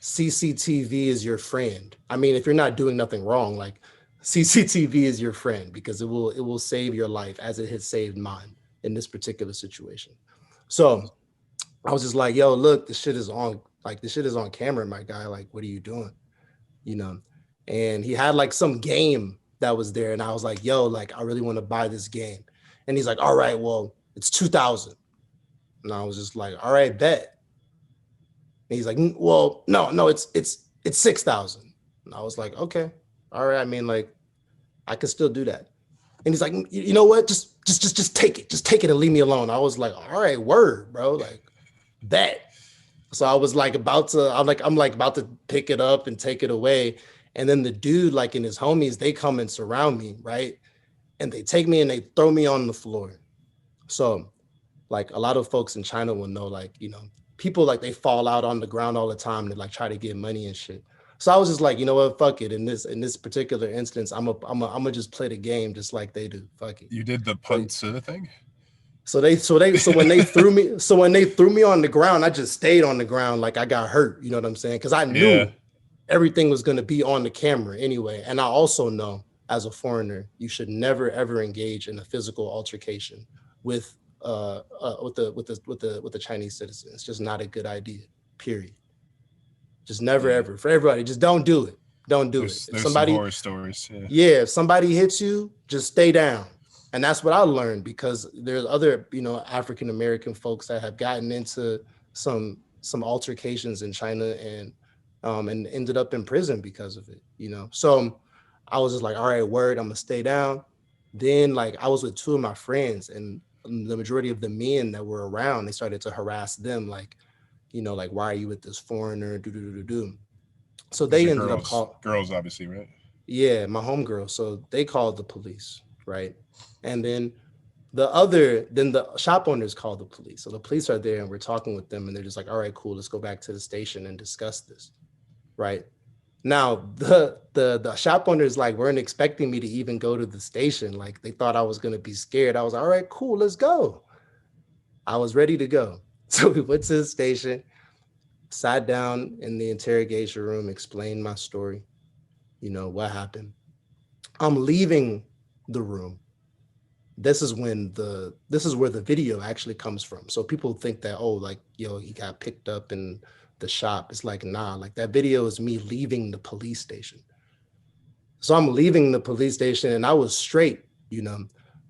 Speaker 1: CCTV is your friend. I mean, if you're not doing nothing wrong, like CCTV is your friend, because it will save your life as it has saved mine in this particular situation. So I was just like, yo, look, this shit is on camera, my guy. Like, what are you doing? You know? And he had like some game that was there. And I was like, yo, like, I really want to buy this game. And he's like, all right, well, it's 2,000. And I was just like, all right, bet. And he's like, well, no, it's 6,000. And I was like, okay, all right. I mean, like, I could still do that. And he's like, you know what? Just take it. Just take it and leave me alone. I was like, all right, word, bro. Like, bet. So I was like I'm like about to pick it up and take it away. And then the dude, like in his homies, they come and surround me, right? And they take me and they throw me on the floor. So like a lot of folks in China will know, like, you know, people like they fall out on the ground all the time to like try to get money and shit. So I was just like, you know what, fuck it. In this particular instance, I'm gonna just play the game just like they do. Fuck it.
Speaker 2: You did the
Speaker 1: So
Speaker 2: punt thing.
Speaker 1: so when they threw me on the ground, I just stayed on the ground like I got hurt. You know what I'm saying? Because I
Speaker 2: Yeah,
Speaker 1: knew everything was gonna be on the camera anyway. And I also know as a foreigner, you should never ever engage in a physical altercation with with the Chinese citizen. It's just not a good idea. Period. Just never
Speaker 2: yeah.
Speaker 1: ever for everybody. Just don't do it. Don't do it. If
Speaker 2: There's some
Speaker 1: somebody
Speaker 2: horror stories. Yeah,
Speaker 1: yeah, if somebody hits you, just stay down. And that's what I learned because there's other, you know, African American folks that have gotten into some altercations in China and ended up in prison because of it, you know. So I was just like, all right, word, I'm gonna stay down. Then like I was with two of my friends and the majority of the men that were around, they started to harass them, like, you know, like, why are you with this foreigner? Do do do do do. So
Speaker 2: these
Speaker 1: they
Speaker 2: are
Speaker 1: ended up
Speaker 2: girls.
Speaker 1: call
Speaker 2: Girls, obviously, right?
Speaker 1: yeah, my homegirl. So they called the police, right? And then the shop owners called the police. So the police are there and we're talking with them and they're just like, all right, cool, let's go back to the station and discuss this, right? Now the shop owners like weren't expecting me to even go to the station. Like they thought I was gonna be scared. I was like, all right, cool, let's go. I was ready to go. So we went to the station, sat down in the interrogation room, explained my story, you know, what happened. I'm leaving the room. This is where the video actually comes from. So people think that, oh, like, yo, he got picked up in the shop. It's like, nah, like that video is me leaving the police station. So I'm leaving the police station and I was straight, you know.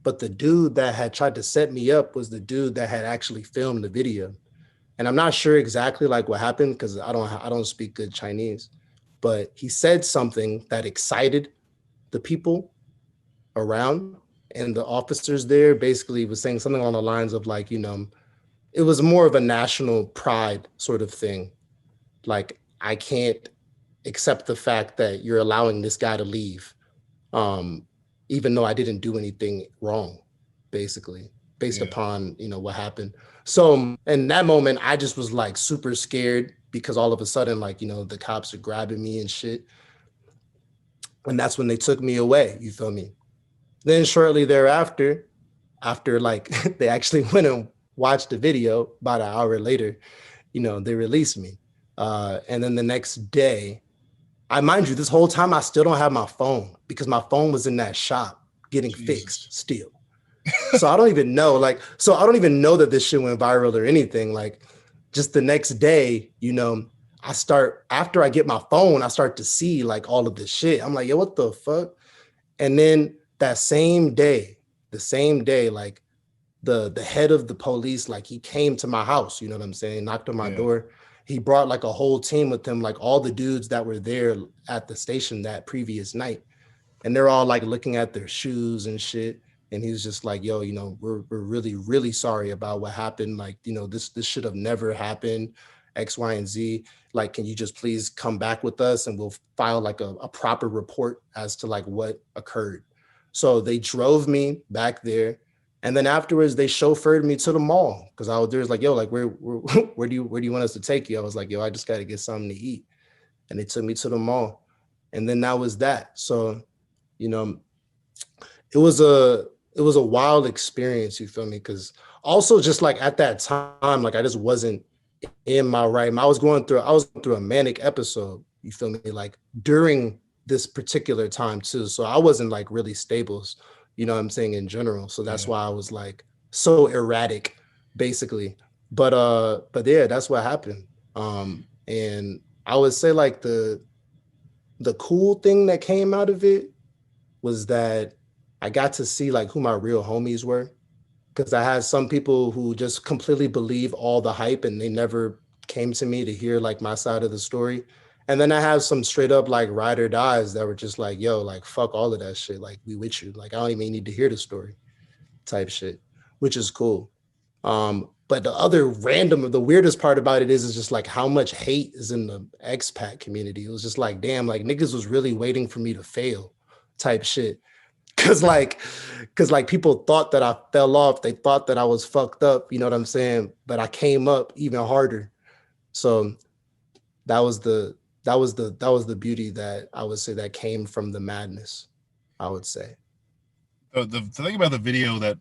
Speaker 1: But the dude that had tried to set me up was the dude that had actually filmed the video. And I'm not sure exactly like what happened because I don't speak good Chinese. But he said something that excited the people around, and the officers there basically was saying something along the lines of like, you know, it was more of a national pride sort of thing. Like, I can't accept the fact that you're allowing this guy to leave, um, even though I didn't do anything wrong, basically, based
Speaker 2: Yeah,
Speaker 1: upon, you know, what happened. So in that moment, I just was like super scared because all of a sudden, like, you know, the cops are grabbing me and shit. And that's when they took me away. You feel me? Then shortly thereafter, after like they actually went and watched the video about an hour later, you know, they released me. And then the next day, I mind you, this whole time I still don't have my phone because my phone was in that shop getting
Speaker 2: Jesus.
Speaker 1: fixed still. So I don't even know, like, so I don't even know that this shit went viral or anything. Like, just the next day, you know, I start after I get my phone, I start to see like all of this shit. I'm like, yo, what the fuck? And then that same day, like the head of the police, like he came to my house, you know what I'm saying, knocked on my
Speaker 2: Yeah,
Speaker 1: door. He brought like a whole team with him, like all the dudes that were there at the station that previous night. And they're all like looking at their shoes and shit. And he's just like, yo, you know, we're really, really sorry about what happened. Like, you know, this should have never happened, X, Y, and Z. Like, can you just please come back with us and we'll file like a proper report as to like what occurred. So they drove me back there. And then afterwards, they chauffeured me to the mall because I was there. Was like, yo, like, where do you want us to take you? I was like, yo, I just got to get something to eat. And they took me to the mall. And then that was that. So, you know, it was a it was a wild experience, you feel me? Because also just like at that time, like I just wasn't in my right. I was through a manic episode, you feel me? Like during this particular time too. So I wasn't like really stable, you know what I'm saying, in general. So that's
Speaker 2: yeah.
Speaker 1: why I was like so erratic, basically. But yeah, that's what happened. And I would say like the cool thing that came out of it was that I got to see like who my real homies were because I had some people who just completely believe all the hype and they never came to me to hear like my side of the story. And then I have some straight up like ride or dies that were just like, yo, like fuck all of that shit. Like we with you. Like I don't even need to hear the story type shit, which is cool. But the weirdest part about it is just like how much hate is in the expat community. It was just like, damn, like niggas was really waiting for me to fail type shit. Cause like, cause like people thought that I fell off. They thought that I was fucked up. You know what I'm saying? But I came up even harder. So that was the that was the beauty that I would say that came from the madness, I would say.
Speaker 2: The thing about the video that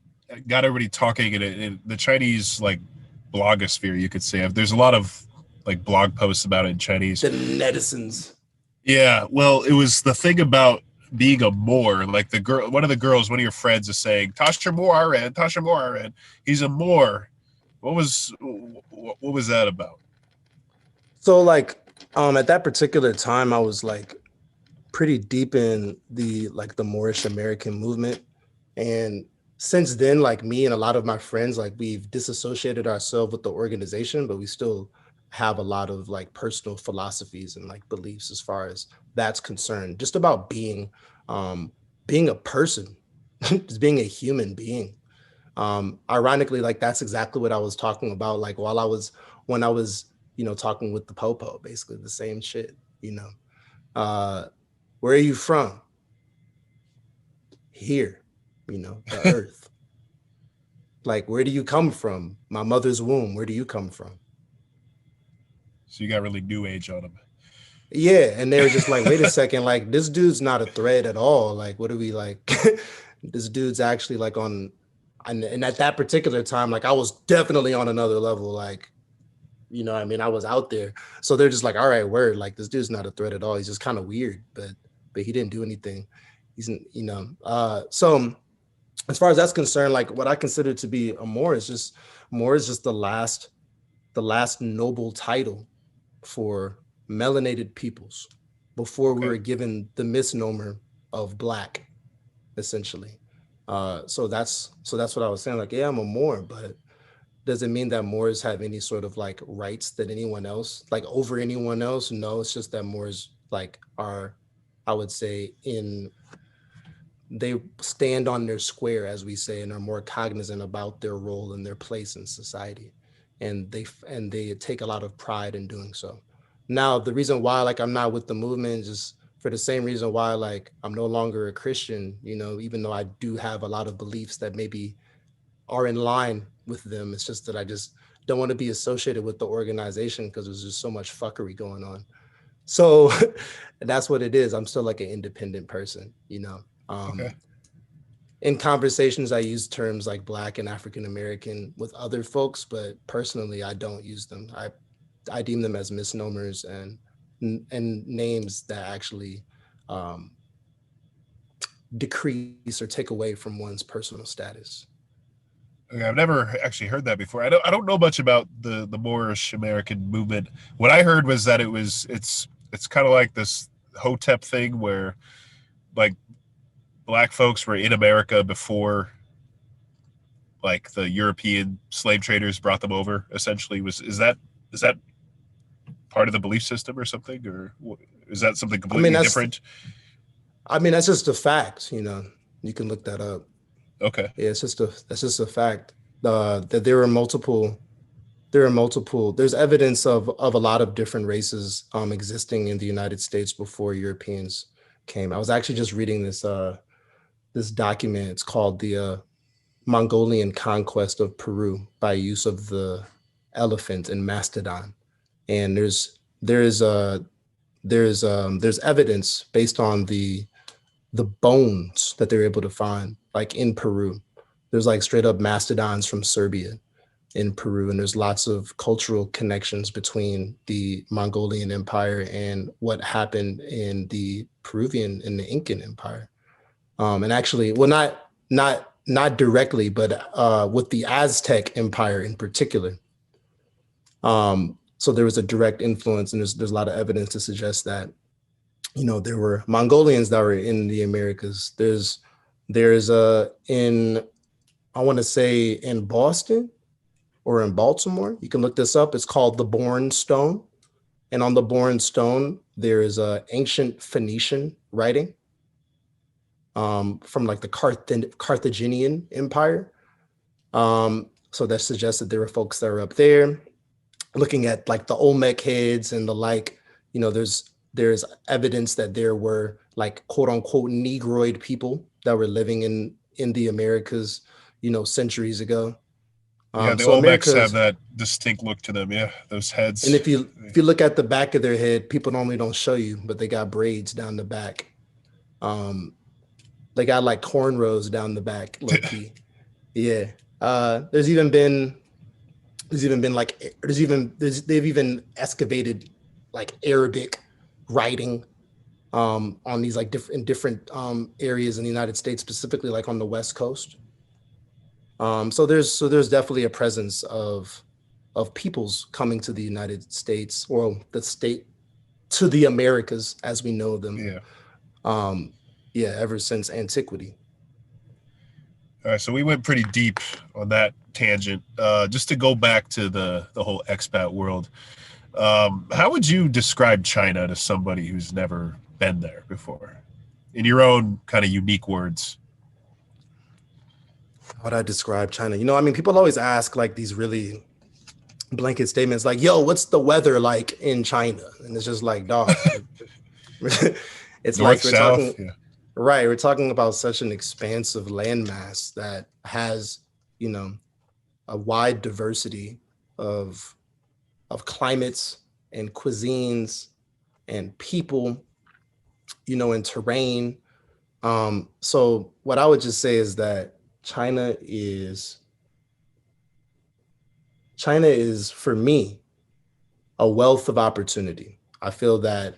Speaker 2: got everybody talking in the Chinese like blogosphere, you could say, there's a lot of like blog posts about it in Chinese.
Speaker 1: The netizens.
Speaker 2: Yeah, well, it was the thing about being a Moor. Like the girl, one of the girls, one of your friends is saying, "Tasha Moor, Tasha Moor, he's a Moor." What was that about?
Speaker 1: So like at that particular time I was like pretty deep in the Moorish American movement. And since then, like me and a lot of my friends, like we've disassociated ourselves with the organization, but we still have a lot of like personal philosophies and like beliefs as far as that's concerned, just about um being a person, just being a human being. Ironically, like that's exactly what I was talking about, like while I was when I was, talking with the Popo, basically the same shit, you know. Uh where are you from? Here, the earth. Like, where do you come from? My mother's womb. Where do you come from?
Speaker 2: So you got really new age on him.
Speaker 1: Yeah. And they were just like, wait a second, like, this dude's not a threat at all. Like, what are we like? This dude's actually like and at that particular time, like, I was definitely on another level. Like, I mean, I was out there. So they're just like, all right, word. Like, this dude's not a threat at all. He's just kind of weird, but he didn't do anything. So as far as that's concerned, like what I consider to be a Moor is just the last noble title for melanated peoples before we
Speaker 2: Okay.
Speaker 1: were given the misnomer of black, essentially. So that's what I was saying. Like, yeah, I'm a Moor, but does it mean that Moors have any sort of like rights that anyone else, like over anyone else? No, it's just that Moors like are, I would say, they stand on their square, as we say, and are more cognizant about their role and their place in society, and they take a lot of pride in doing so. Now, the reason why like I'm not with the movement is just for the same reason why like I'm no longer a Christian. Even though I do have a lot of beliefs that maybe are in line with them, it's just that I just don't want to be associated with the organization because there's just so much fuckery going on. So that's what it is. I'm still like an independent person.
Speaker 2: Okay.
Speaker 1: In conversations I use terms like black and African American with other folks, but personally I don't use them. I deem them as misnomers and names that actually um, decrease or take away from one's personal status.
Speaker 2: Okay, I've never actually heard that before. I don't know much about the Moorish American movement. What I heard was that it's kind of like this Hotep thing where like black folks were in America before like the European slave traders brought them over. Essentially, was is that part of the belief system or something, or is that something
Speaker 1: I mean
Speaker 2: completely
Speaker 1: that's
Speaker 2: different?
Speaker 1: I mean that's just a fact. You can look that up.
Speaker 2: Okay,
Speaker 1: Yeah, that's just a fact. That there's evidence of a lot of different races existing in the United States before Europeans came. I was actually just reading this document. It's called the Mongolian conquest of Peru by use of the elephant and mastodon. And there's evidence based on the bones that they're able to find, like in Peru. There's like straight up mastodons from Serbia in Peru, and there's lots of cultural connections between the Mongolian Empire and what happened in the Peruvian and the Incan Empire. And actually, well, not directly, but with the Aztec Empire in particular. So there was a direct influence, and there's a lot of evidence to suggest that there were Mongolians that were in the Americas. There's in I want to say in Boston or in Baltimore. You can look this up. It's called the Bourne Stone, and on the Bourne Stone there is a ancient Phoenician writing from like the Carthaginian Empire. So that suggests that there were folks that were up there looking at like the Olmec heads and the like. There's evidence that there were like quote unquote Negroid people that were living in the Americas, centuries ago.
Speaker 2: Yeah, the
Speaker 1: So
Speaker 2: Olmecs have
Speaker 1: America's,
Speaker 2: that distinct look to them. Yeah, those
Speaker 1: and
Speaker 2: heads.
Speaker 1: if you look at the back of their head, people normally don't show you, but they got braids down the back. Um, they got like cornrows down the back, low key. Yeah. There's even been like they've even excavated like Arabic writing on these like different areas in the United States, specifically like on the West Coast. So there's definitely a presence of peoples coming to the United States, or the state, to the Americas as we know them.
Speaker 2: Yeah.
Speaker 1: Um, yeah, ever since antiquity.
Speaker 2: All right, so we went pretty deep on that tangent. Just to go back to the whole expat world, how would you describe China to somebody who's never been there before, in your own kind of unique words?
Speaker 1: How would I describe China? I mean, people always ask like these really blanket statements like, yo, what's the weather like in China? And it's just like, dog, it's
Speaker 2: North,
Speaker 1: like we're
Speaker 2: south,
Speaker 1: talking,
Speaker 2: yeah.
Speaker 1: right? We're talking about such an expansive landmass that has, you know, a wide diversity of climates and cuisines and people, and terrain. So what I would just say is that China is China is for me a wealth of opportunity. I feel that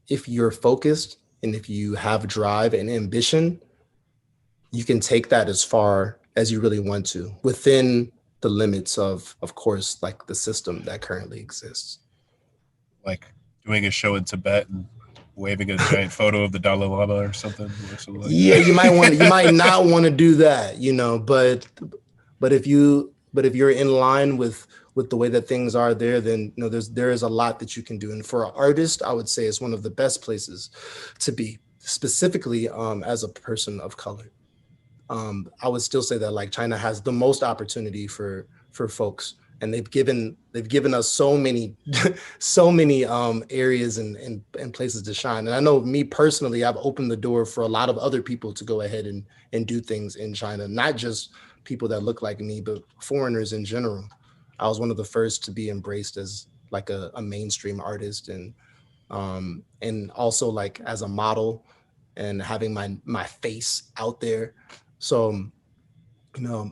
Speaker 1: if you're focused and if you have drive and ambition, you can take that as far as you really want to within the limits of course, like the system that currently exists.
Speaker 2: Like doing a show in Tibet and waving a giant photo of the Dalai Lama or something like
Speaker 1: Yeah, you
Speaker 2: that.
Speaker 1: might not want to do that, but if you're in line with the way that things are there, then there is a lot that you can do. And for an artist, I would say it's one of the best places to be, specifically as a person of color. I would still say that like China has the most opportunity for folks, and they've given us so many so many areas and places to shine. And I know me personally, I've opened the door for a lot of other people to go ahead and do things in China, not just people that look like me, but foreigners in general. I was one of the first to be embraced as like a mainstream artist, and also like as a model, and having my face out there. So, you know,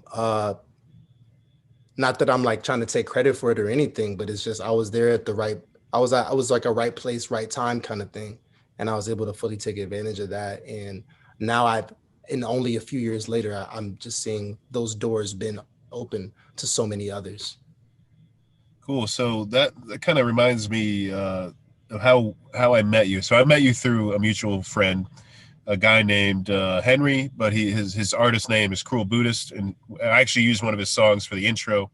Speaker 1: not that I'm like trying to take credit for it or anything, but it's just I was there at the right. I was like a right place, right time kind of thing, and I was able to fully take advantage of that. And now in only a few years later, I'm just seeing those doors been open to so many others.
Speaker 2: Cool. So that kind of reminds me of how I met you. So I met you through a mutual friend, a guy named Henry, but his artist name is Cruel Buddhist, and I actually used one of his songs for the intro.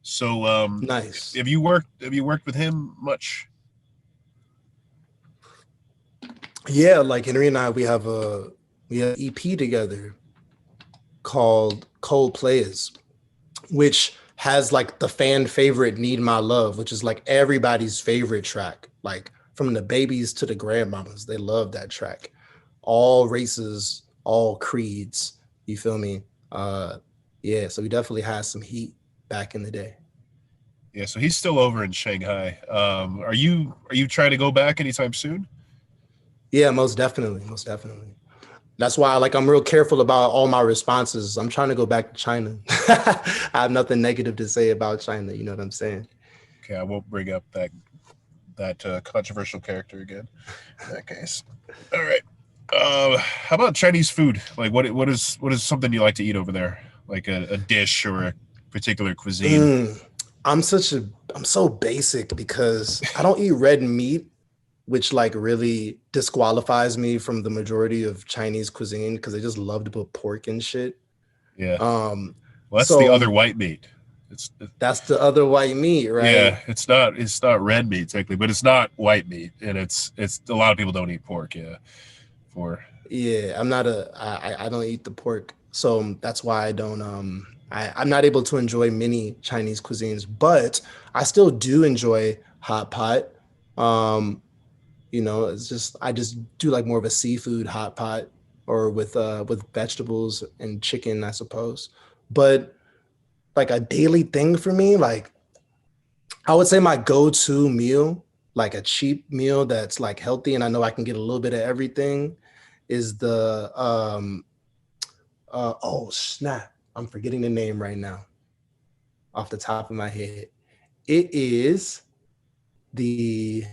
Speaker 2: So
Speaker 1: Nice.
Speaker 2: have you worked with him much?
Speaker 1: Yeah, like Henry and I, we have an EP together called Cold Players, which has like the fan favorite Need My Love, which is like everybody's favorite track. Like from the babies to the grandmamas, they love that track. All races, all creeds. You feel me? Uh yeah, so we definitely had some heat back in the day.
Speaker 2: Yeah, so he's still over in Shanghai. Are you trying to go back anytime soon?
Speaker 1: Yeah, most definitely. Most definitely. That's why like I'm real careful about all my responses. I'm trying to go back to China. I have nothing negative to say about China, you know what I'm saying?
Speaker 2: Okay, I won't bring up that controversial character again. In that case, all right. How about Chinese food? Like, what is something you like to eat over there? Like a dish or a particular cuisine?
Speaker 1: Mm, I'm so basic because I don't eat red meat, which like really disqualifies me from the majority of Chinese cuisine because they just love to put pork and shit.
Speaker 2: Yeah,
Speaker 1: Um,
Speaker 2: well, that's the
Speaker 1: so
Speaker 2: other white meat. It's
Speaker 1: that's the other white meat, right?
Speaker 2: yeah, it's not red meat technically, but it's not white meat, and it's a lot of people don't eat pork. Yeah, for
Speaker 1: Yeah, I'm not a I don't eat the pork, so that's why I don't. I'm not able to enjoy many Chinese cuisines, but I still do enjoy hot pot. Um, it's just I just do like more of a seafood hot pot or with vegetables and chicken, I suppose. But like a daily thing for me, like I would say my go-to meal, like a cheap meal that's like healthy and I know I can get a little bit of everything, is the oh snap. I'm forgetting the name right now off the top of my head. It is the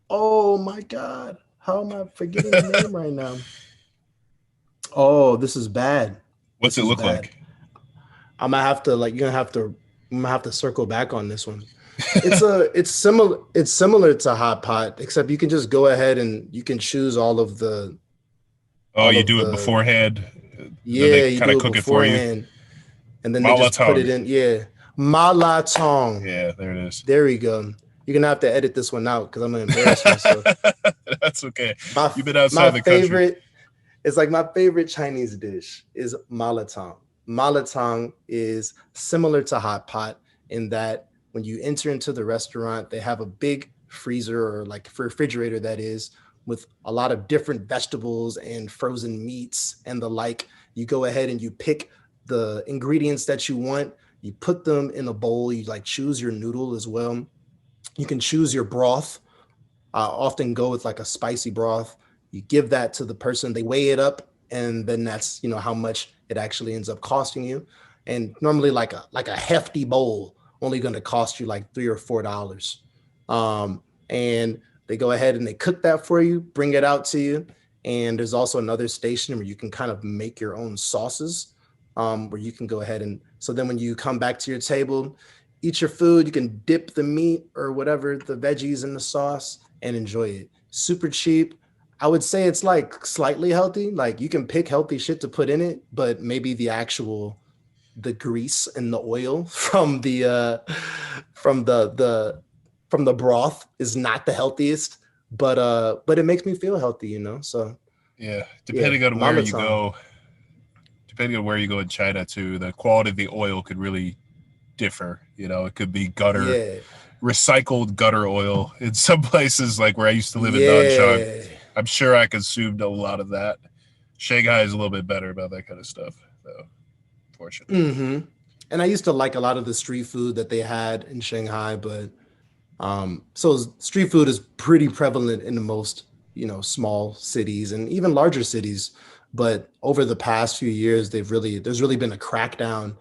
Speaker 1: oh my god. How am I forgetting the name right now? Oh, this is bad.
Speaker 2: What's
Speaker 1: This
Speaker 2: it
Speaker 1: is
Speaker 2: look
Speaker 1: bad.
Speaker 2: like?
Speaker 1: I'm gonna have to like you're gonna have to I'm gonna have to circle back on this one. It's similar to hot pot, except you can just go ahead and you can choose
Speaker 2: Oh,
Speaker 1: all
Speaker 2: you
Speaker 1: of
Speaker 2: do it
Speaker 1: the
Speaker 2: beforehand, then they
Speaker 1: yeah, you
Speaker 2: kind of
Speaker 1: do it
Speaker 2: cook it for you.
Speaker 1: beforehand and then they
Speaker 2: Mala
Speaker 1: just put it
Speaker 2: tongue.
Speaker 1: in. Yeah. Mala tong.
Speaker 2: Yeah, there it is.
Speaker 1: There we go. You're gonna have to edit this one out because I'm gonna embarrass myself.
Speaker 2: That's okay.
Speaker 1: My
Speaker 2: You've been outside
Speaker 1: my
Speaker 2: the country.
Speaker 1: favorite It's like my favorite Chinese dish is malatang. Malatang is similar to hot pot in that when you enter into the restaurant, they have a big freezer or like refrigerator that is with a lot of different vegetables and frozen meats and the like. You go ahead and you pick the ingredients that you want. You put them in a bowl. You like choose your noodle as well. You can choose your broth. I often go with like a spicy broth. You give that to the person, they weigh it up, and then that's how much it actually ends up costing you. And normally, like a hefty bowl only going to cost you like $3 or $4. And they go ahead and they cook that for you, bring it out to you. And there's also another station where you can kind of make your own sauces, where you can go ahead and so then when you come back to your table, eat your food, you can dip the meat or whatever the veggies in the sauce and enjoy it. Super cheap. I would say it's like slightly healthy. Like you can pick healthy shit to put in it, but maybe the grease and the oil from the broth is not the healthiest, but it makes me feel healthy. So
Speaker 2: Yeah,
Speaker 1: yeah, malatang.
Speaker 2: depending on where you go in China too, the quality of the oil could really differ. It could be gutter
Speaker 1: Yeah.
Speaker 2: recycled gutter oil in some places, like where I used to live in Nanchang.
Speaker 1: Yeah.
Speaker 2: I'm sure I consumed a lot of that. Shanghai is a little bit better about that kind of stuff, though, fortunately.
Speaker 1: Mm-hmm. And I used to like a lot of the street food that they had in Shanghai, but so street food is pretty prevalent in the most, small cities and even larger cities. But over the past few years, there's really been a crackdown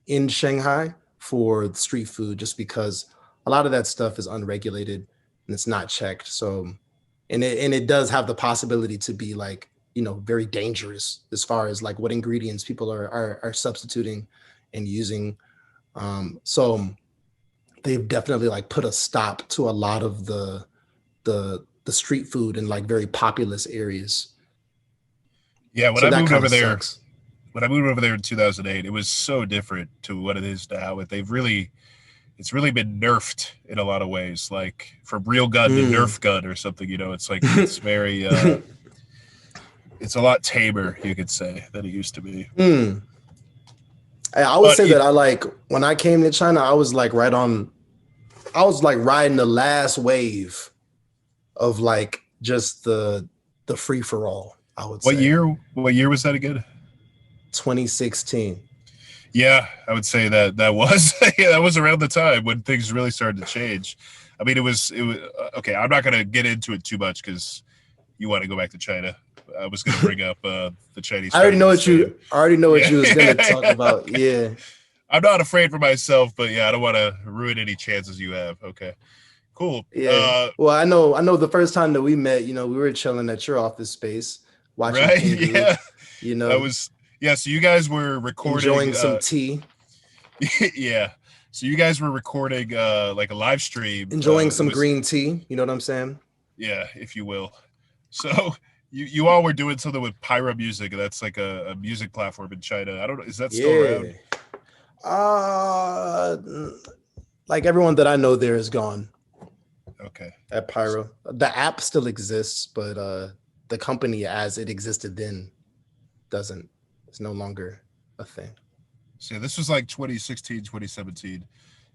Speaker 1: in Shanghai for street food just because a lot of that stuff is unregulated and it's not checked. So, and it does have the possibility to be like, very dangerous as far as like what ingredients people are substituting and using. So they've definitely like put a stop to a lot of the street food in like very populous areas.
Speaker 2: Yeah,
Speaker 1: So that kind of sucks.
Speaker 2: when I moved over there in 2008, it was so different to what it is now. It's really been nerfed in a lot of ways, like from real gun to
Speaker 1: Mm.
Speaker 2: Nerf gun or something. It's like it's very, it's a lot tamer, you could say, than it used to be.
Speaker 1: Mm. I would
Speaker 2: But
Speaker 1: say that I like when I came to China, I was like riding the last wave of like just the free for all, I would
Speaker 2: what
Speaker 1: say.
Speaker 2: year? What year was that again?
Speaker 1: 2016.
Speaker 2: Yeah, I would say that was yeah, that was around the time when things really started to change. I mean, it was okay. I'm not gonna get into it too much because you want to go back to China. I was gonna bring up the Chinese trying to do the same.
Speaker 1: I already know what
Speaker 2: Yeah,
Speaker 1: you was gonna talk about. Yeah.
Speaker 2: I'm not afraid for myself, but yeah, I don't want to ruin any chances you have. Okay, cool.
Speaker 1: Yeah. Well, I know the first time that we met, we were chilling at your office space, watching
Speaker 2: Right?
Speaker 1: Pingu,
Speaker 2: Yeah,
Speaker 1: you
Speaker 2: that
Speaker 1: know,
Speaker 2: was yeah. So you guys were recording.
Speaker 1: enjoying some tea,
Speaker 2: Yeah. So you guys were recording like a live stream.
Speaker 1: enjoying
Speaker 2: It
Speaker 1: some
Speaker 2: was
Speaker 1: green tea, you know what I'm saying?
Speaker 2: yeah, if you will. So you all were doing something with Pyro Music. That's like a music platform in China. I don't know. Is that still around?
Speaker 1: Yeah. Uh like everyone that I know there is gone
Speaker 2: Okay.
Speaker 1: at Pyro. The app still exists, but the company as it existed then doesn't. It's no longer a thing.
Speaker 2: So yeah, this was like 2016, 2017,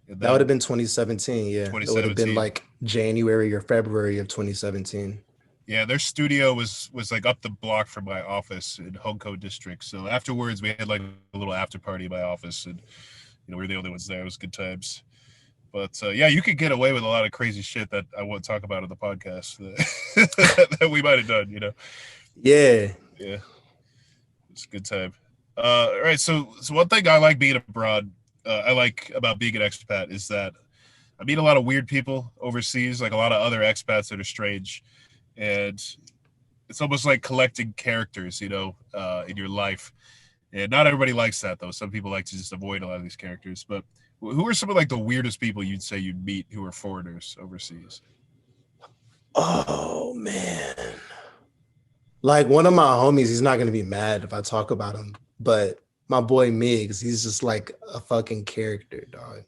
Speaker 2: and
Speaker 1: That would have
Speaker 2: then
Speaker 1: been 2017. Yeah, it would have been
Speaker 2: 2017.
Speaker 1: like January or February of 2017.
Speaker 2: Yeah, their studio was like up the block from my office in Hongkou district. So afterwards, we had like a little after party in my office, and we were the only ones there. It was good times. But yeah, you could get away with a lot of crazy shit that I won't talk about on the podcast that we might have done.
Speaker 1: Yeah.
Speaker 2: Yeah, it's a good time. All right, so one thing I like being abroad, I like about being an expat is that I meet a lot of weird people overseas, like a lot of other expats that are strange, and it's almost like collecting characters, in your life. And not everybody likes that though. Some people like to just avoid a lot of these characters. But who are some of like the weirdest people you'd say you'd meet who are foreigners overseas?
Speaker 1: Oh man. Like one of my homies, he's not gonna be mad if I talk about him, but my boy Miggs, he's just like a fucking character, dog.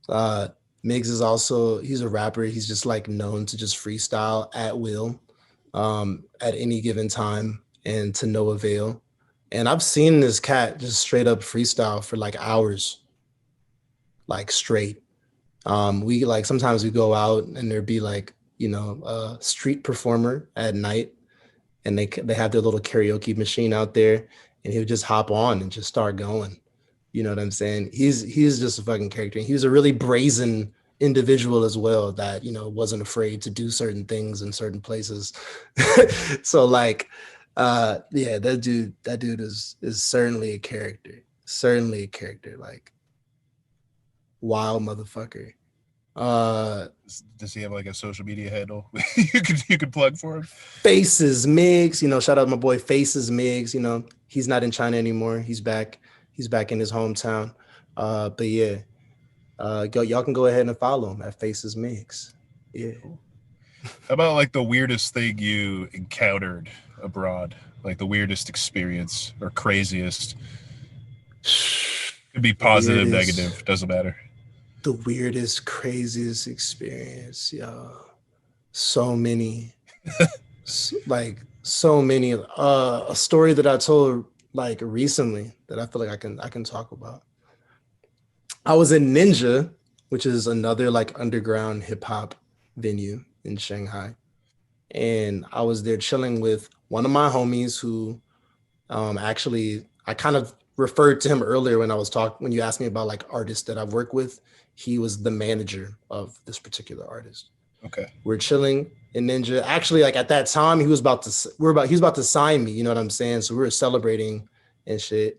Speaker 1: Uh Miggs is also he's a rapper. He's just like known to just freestyle at will, at any given time and to no avail. And I've seen this cat just straight up freestyle for like hours, like straight. We like sometimes we go out and there'd be like, a street performer at night and they have their little karaoke machine out there and he would just hop on and just start going. You know what I'm saying? He's just a fucking character. He was a really brazen individual as well that, wasn't afraid to do certain things in certain places. So like yeah, that dude is certainly a character. Certainly a character, like wild motherfucker. Uh
Speaker 2: Does he have like a social media handle you could plug for him?
Speaker 1: Faces Migs, shout out my boy Faces Migs, he's not in China anymore. He's back in his hometown. But yeah, y'all can go ahead and follow him at Faces Migs. Yeah.
Speaker 2: Cool. How about like the weirdest thing you encountered abroad? Like the weirdest experience or craziest? Could be
Speaker 1: The
Speaker 2: positive,
Speaker 1: weirdest,
Speaker 2: negative, doesn't matter.
Speaker 1: the weirdest, craziest experience. Yeah. So many. Like so many. A story that I told like recently that I feel like I can talk about. I was in Ninja, which is another like underground hip hop venue in Shanghai. And I was there chilling with one of my homies who actually I kind of referred to him earlier when I was talking when you asked me about like artists that I've worked with. He was the manager of this particular artist.
Speaker 2: Okay.
Speaker 1: We're chilling in Ninja. Actually, like at that time, he was about to sign me, you know what I'm saying? So we were celebrating and shit.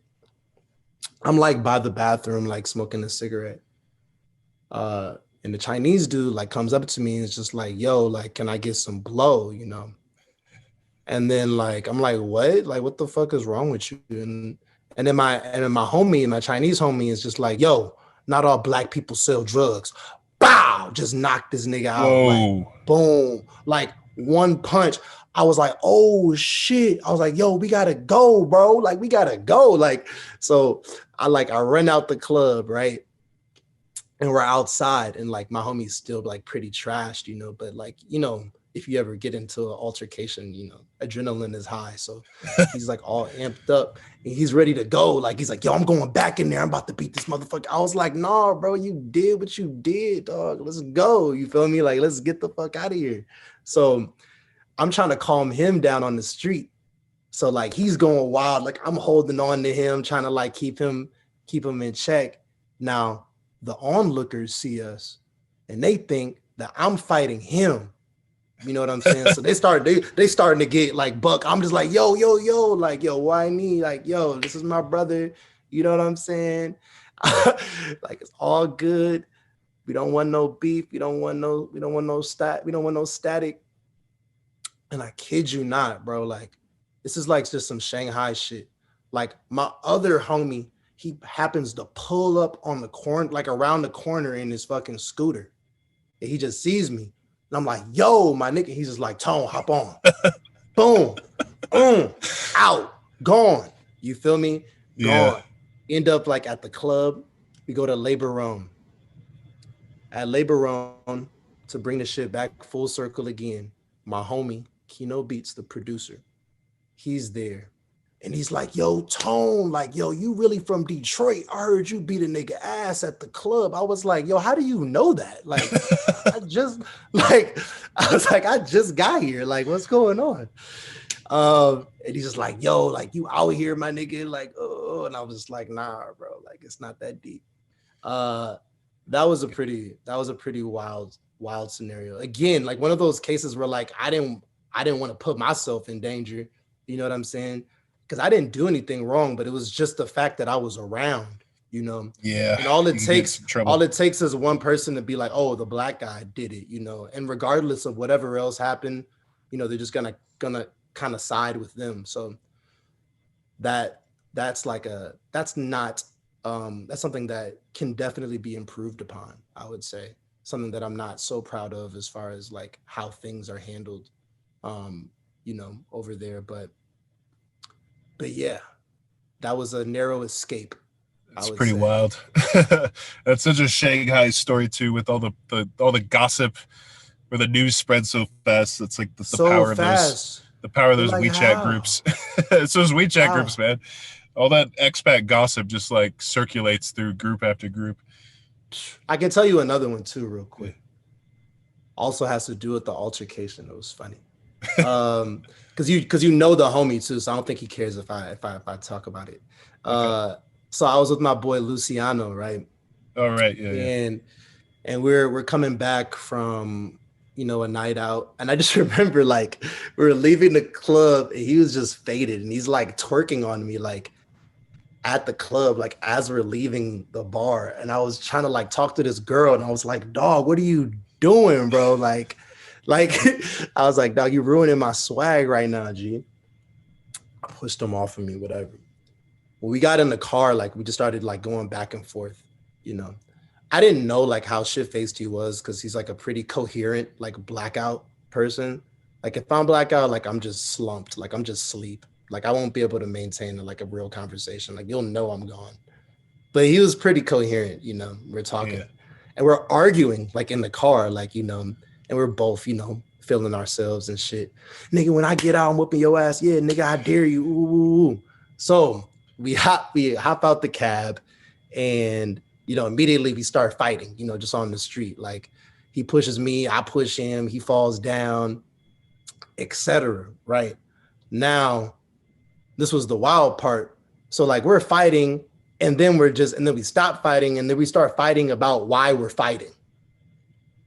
Speaker 1: I'm like by the bathroom, like smoking a cigarette. Uh, and the Chinese dude like comes up to me and is just like, yo, like, can I get some blow? And then like I'm like, what? Like, what the fuck is wrong with you? And then my homie, my Chinese homie, is just like, yo, not all black people sell drugs. Bow, just knocked this nigga out. Like,
Speaker 2: Whoa.
Speaker 1: boom, like one punch. I was like, oh shit. I was like, yo, we gotta go, bro. Like, we gotta go. Like, so I run out the club, right? And we're outside and like my homie's still like pretty trashed, but like, if you ever get into an altercation, adrenaline is high. So he's like all amped up and he's ready to go. Like he's like, yo, I'm going back in there. I'm about to beat this motherfucker. I was like, nah, bro, you did what you did, dog. Let's go. You feel me? Like, let's get the fuck out of here. So I'm trying to calm him down on the street. So like he's going wild. Like I'm holding on to him, trying to like keep him in check. Now the onlookers see us and they think that I'm fighting him. You know what I'm saying? So they starting to get like buck. I'm just like, yo, yo, yo, like, yo, why me? Like, yo, this is my brother. You know what I'm saying? Like it's all good. We don't want no beef. We don't want no static. And I kid you not, bro. Like, this is like just some Shanghai shit. Like my other homie, he happens to pull up on the corner, like around the corner in his fucking scooter. And he just sees me. And I'm like, yo, my nigga. He's just like, Tone, hop on. Boom, boom, out, gone. You feel me?
Speaker 2: Yeah.
Speaker 1: Gone. End up like at the club. We go to Labor Room. At Labor Room, to bring the shit back full circle again, my homie, Kino Beats, the producer, he's there. And he's like, yo, Tone, like, yo, you really from Detroit? I heard you beat a nigga ass at the club. I was like, yo, how do you know that? Like, I just like, I was like, I just got here. Like, what's going on? And he's just like, yo, like you out here, my nigga. Like, oh, and I was like, nah, bro, like it's not that deep. Uh that was a pretty wild scenario. Again, like one of those cases where like I didn't want to put myself in danger. You know what I'm saying? Because I didn't do anything wrong, but it was just the fact that I was around, you know.
Speaker 2: Yeah,
Speaker 1: And all it
Speaker 2: you can get in
Speaker 1: takes,
Speaker 2: some trouble.
Speaker 1: all it takes is one person to be like, oh, the black guy did it, you know. And regardless of whatever else happened, they're just gonna kind of side with them. So that that's not that's something that can definitely be improved upon, I would say. Something that I'm not so proud of as far as like how things are handled over there. But yeah, that was a narrow escape, I
Speaker 2: It's
Speaker 1: would
Speaker 2: pretty
Speaker 1: say.
Speaker 2: wild. That's such a Shanghai story too, with all the gossip where the news spreads so fast. It's like the
Speaker 1: So
Speaker 2: power of those
Speaker 1: fast. You're like,
Speaker 2: WeChat
Speaker 1: how?
Speaker 2: groups. It's those WeChat
Speaker 1: How?
Speaker 2: groups, man. All that expat gossip just like circulates through group after group.
Speaker 1: I can tell you another one too, real
Speaker 2: Yeah.
Speaker 1: quick. Also has to do with the altercation. It was funny. Because you know the homie too, so I don't think he cares if I talk about it.
Speaker 2: Okay.
Speaker 1: Uh, so I was with my boy Luciano, right?
Speaker 2: All right. Yeah. Yeah.
Speaker 1: And we're coming back from a night out, and I just remember like we were leaving the club, and he was just faded, and he's like twerking on me like at the club, like as we're leaving the bar, and I was trying to like talk to this girl, and I was like, dog, what are you doing, bro? Like I was like, dog, you ruining my swag right now, G. I pushed him off of me, whatever. When we got in the car, like we just started like going back and forth, you know. I didn't know like how shit faced he was because he's like a pretty coherent, like blackout person. Like if I'm blackout, like I'm just slumped, like I'm just sleep. Like I won't be able to maintain like a real conversation. Like you'll know I'm gone. But he was pretty coherent, We're
Speaker 2: Yeah.
Speaker 1: talking and we're arguing like in the car, like, and we're both, feeling ourselves and shit. Nigga, when I get out, I'm whooping your ass. Yeah, nigga, I dare you. Ooh, ooh, ooh. So we hop out the cab and immediately we start fighting, just on the street. Like he pushes me, I push him, he falls down, etc. Right. Now, this was the wild part. So like we're fighting and then we stop fighting and then we start fighting about why we're fighting.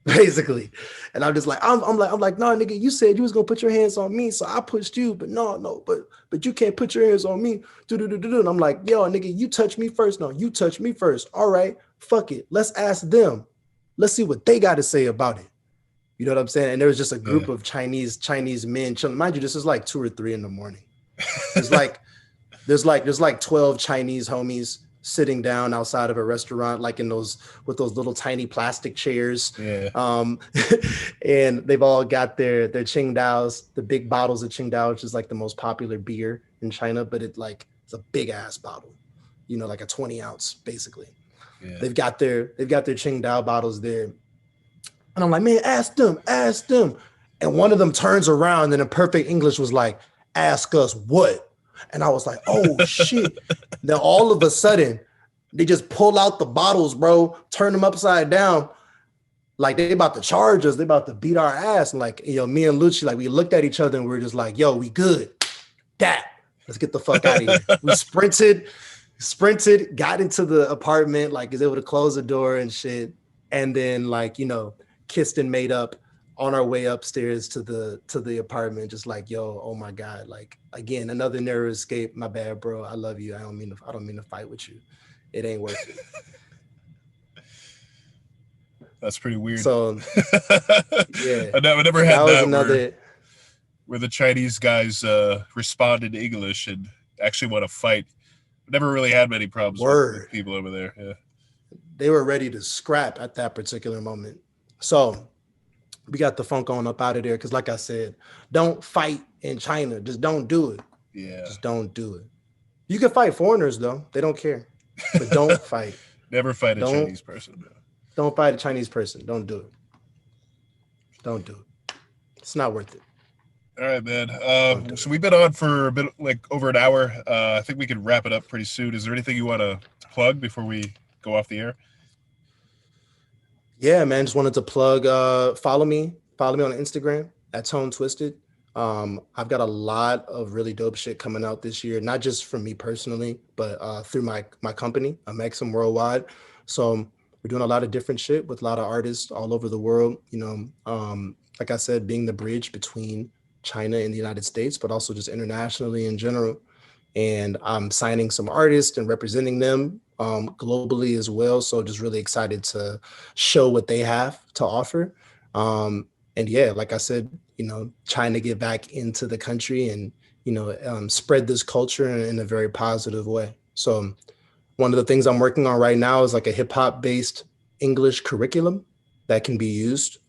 Speaker 1: Basically. And I'm just like, I'm like, no, nigga, you said you was gonna put your hands on me, so I pushed you, but no, but you can't put your hands on me. And I'm like, yo, nigga, you touch me first. No, you touch me first. All right, fuck it. Let's ask them. Let's see what they got to say about it. You know what I'm saying? And there was just a
Speaker 2: Yeah.
Speaker 1: group of Chinese men chilling. Mind you, this is like 2 or 3 in the morning. There's like there's like 12 Chinese homies sitting down outside of a restaurant, like in those with those little tiny plastic chairs.
Speaker 2: Yeah.
Speaker 1: Um, and they've all got their Qingdaos, the big bottles of Qingdao, which is like the most popular beer in China, but it's a big ass bottle, like a 20 ounce basically.
Speaker 2: Yeah.
Speaker 1: They've got their Qingdao bottles there. And I'm like, man, ask them, ask them. And one of them turns around and in perfect English was like, ask us what? And I was like, oh shit. Then all of a sudden, they just pull out the bottles, bro, turn them upside down. Like they about to charge us, they about to beat our ass. And like, me and Lucci, like we looked at each other and we are just like, yo, we good. Dat. Let's get the fuck out of here. We sprinted, got into the apartment, like is able to close the door and shit. And then like, kissed and made up on our way upstairs to the apartment, just like, yo, oh my God. Like again, another narrow escape. My bad, bro. I love you. I don't mean to fight with you. It ain't worth it.
Speaker 2: That's pretty weird.
Speaker 1: So yeah,
Speaker 2: I never
Speaker 1: that
Speaker 2: had
Speaker 1: was
Speaker 2: that where
Speaker 1: another
Speaker 2: the Chinese guys respond in English and actually want to fight. Never really had many problems with
Speaker 1: word.
Speaker 2: people over there. Yeah.
Speaker 1: They were ready to scrap at that particular moment. So we got the funk on up out of there because, like I said, don't fight in China. Just don't do it.
Speaker 2: Yeah.
Speaker 1: Just don't do it. You can fight foreigners though; they don't care. But don't fight.
Speaker 2: Never fight a
Speaker 1: Don't
Speaker 2: Chinese person. No.
Speaker 1: don't fight a Chinese person. Don't do it. Don't do it. It's not worth it.
Speaker 2: All right, man.
Speaker 1: I'll do
Speaker 2: So
Speaker 1: it.
Speaker 2: we've been on for a bit, like over an hour. I think we could wrap it up pretty soon. Is there anything you want to plug before we go off the air?
Speaker 1: Yeah, man. Just wanted to plug follow me on Instagram at Tone Twisted. I've got a lot of really dope shit coming out this year, not just from me personally, but through my company, Maxim Worldwide. So we're doing a lot of different shit with a lot of artists all over the world. Like I said, being the bridge between China and the United States, but also just internationally in general. And I'm signing some artists and representing them globally as well. So just really excited to show what they have to offer. And yeah, like I said, trying to get back into the country and spread this culture in a very positive way. So one of the things I'm working on right now is like a hip hop based English curriculum that can be used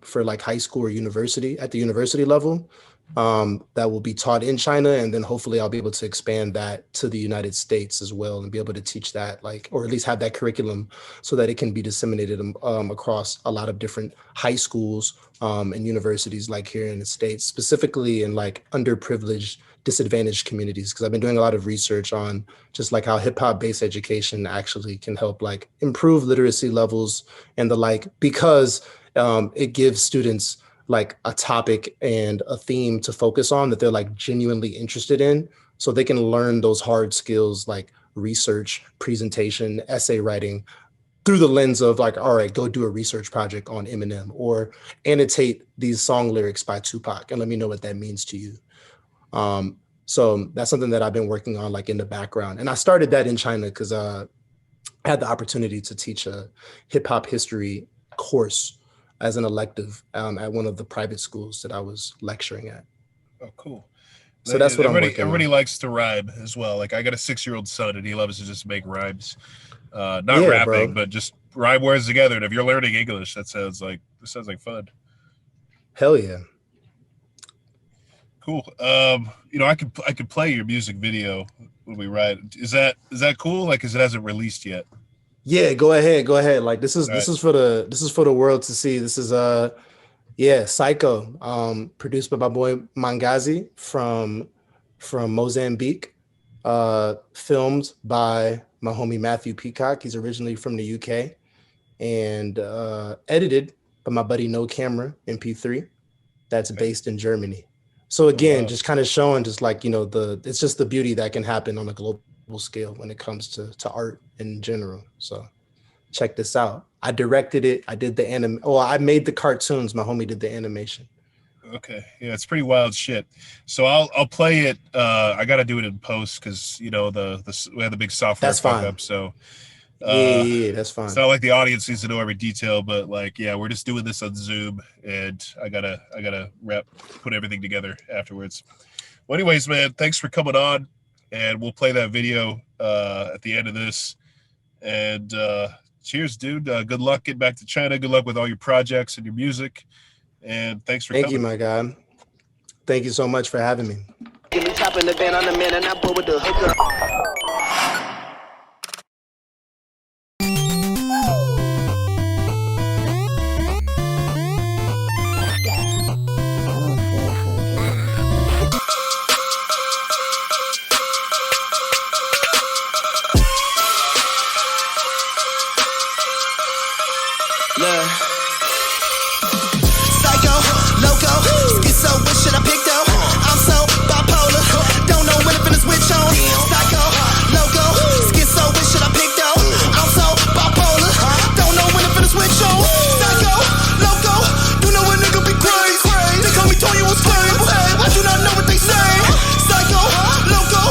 Speaker 1: for like high school or university at the university level, that will be taught in China. And then hopefully I'll be able to expand that to the United States as well and be able to teach that, like, or at least have that curriculum so that it can be disseminated across a lot of different high schools and universities, like here in the States, specifically in like underprivileged, disadvantaged communities. Because I've been doing a lot of research on just like how hip hop based education actually can help like improve literacy levels and the like, because it gives students like a topic and a theme to focus on that they're like genuinely interested in, so they can learn those hard skills like research, presentation, essay writing through the lens of like, all right, go do a research project on Eminem or annotate these song lyrics by Tupac and let me know what that means to you. So that's something that I've been working on like in the background. And I started that in China because I had the opportunity to teach a hip hop history course as an elective at one of the private schools that I was lecturing at.
Speaker 2: Oh, cool.
Speaker 1: So that's what I'm working
Speaker 2: Everybody
Speaker 1: on.
Speaker 2: likes to rhyme as well. Like I got a 6-year-old son, and he loves to just make rhymes. Not
Speaker 1: Yeah,
Speaker 2: rapping,
Speaker 1: bro.
Speaker 2: but just rhyme words together. And if you're learning English, that sounds like fun.
Speaker 1: Hell yeah.
Speaker 2: Cool. I could play your music video when we write. Is that cool? Like, 'cause it hasn't released yet.
Speaker 1: Yeah, go ahead. Go ahead. Like this is
Speaker 2: All right.
Speaker 1: this is for the world to see. This is yeah, Psycho, produced by my boy Mangazi from Mozambique, filmed by my homie Matthew Peacock. He's originally from the UK, and edited by my buddy No Camera MP3, that's
Speaker 2: Okay.
Speaker 1: based in Germany. So
Speaker 2: Oh
Speaker 1: again,
Speaker 2: wow.
Speaker 1: just kind of showing just like, the it's just the beauty that can happen on a global scale when it comes to art in general. So check this out. I directed it. I did the I made the cartoons. My homie did the animation.
Speaker 2: Okay. Yeah, it's pretty wild shit. So I'll play it. I got to do it in post because we had the big software
Speaker 1: That's
Speaker 2: fuck
Speaker 1: fine.
Speaker 2: up. So
Speaker 1: Yeah,
Speaker 2: uh,
Speaker 1: yeah, yeah, that's
Speaker 2: it's
Speaker 1: fine.
Speaker 2: not like the audience needs to know every detail, but like, yeah, we're just doing this on Zoom, and I gotta put everything together afterwards. Well, anyways, man, thanks for coming on, and we'll play that video at the end of this. And cheers, dude. Good luck getting back to China. Good luck with all your projects and your music. And thanks for
Speaker 1: Thank you,
Speaker 2: coming.
Speaker 1: my guy. Thank you so much for having me.
Speaker 3: Give me top in the van on the man and I boy with the hooker. Look. Psycho, loco, schizo, what should I pick though? I'm so bipolar, don't know when to finish switch on. Psycho, loco, schizo, what should I pick though? I'm so bipolar, don't know when to finish switch on. Psycho, loco, you know a nigga be crazy. They call me Tony was stable, I do not know what they say. Psycho, loco,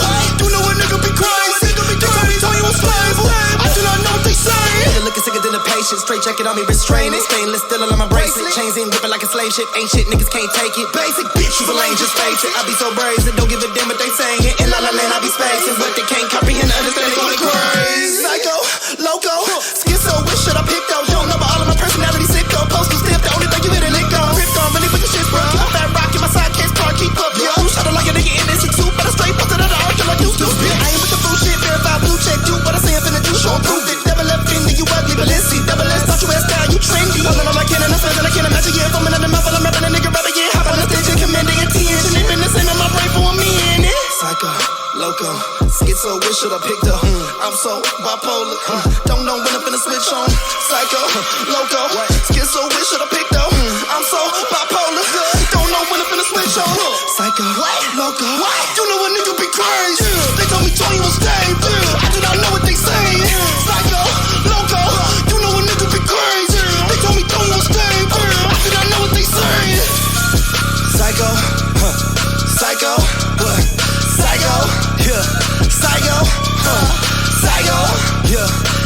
Speaker 3: you know a nigga be crazy. They call me Tony was stable, I do not know what they say. Nigga looking sicker than a patient, straight jacket on me, restraining. Stainless steel on my bracelet, chains in whipping like a slave ship. Ain't shit, niggas can't take it. Basic bitch, you lame, just face it. I be so brazen, don't give a damn what they saying. In La La Land, I be spacing, but they can't comprehend or understand. They call me crazy. Psycho, loco, schizo, which should I pick though? You don't know about all of my personality, sicko. Postal stamp, the only thing you hit a lick on. Ripped on, really with the shit, bro. Keep that rock in my sidekick car, keep up, yo. Shut up like a nigga in this suit, but I straight busted out the arch like you stupid. I ain't with the bullshit, verified blue check, do what I say, I'm finna do, show proof it. Never left in you ugly, but let's see, double S, thought you ass down, you trendy. Pulling on my cannon, I'm I can't imagine, yeah, if I'm in the mouth, I'm rapping a nigga rapper, yeah. Hop on the stage and commanding attention. so which should I pick though? I'm so bipolar. Don't know when I'm finna switch on. Psycho, loco, schizo, which should I pick though? I'm so bipolar. Don't know when I'm finna switch on. Psycho, loco, you know a nigga be crazy. They told me Tony was stay. I do not know what they say. Psycho, loco, you know a nigga be crazy. They told me Tony was stay. I do not know what they say. Psycho, psycho, psycho, yeah, psycho, psycho, yeah.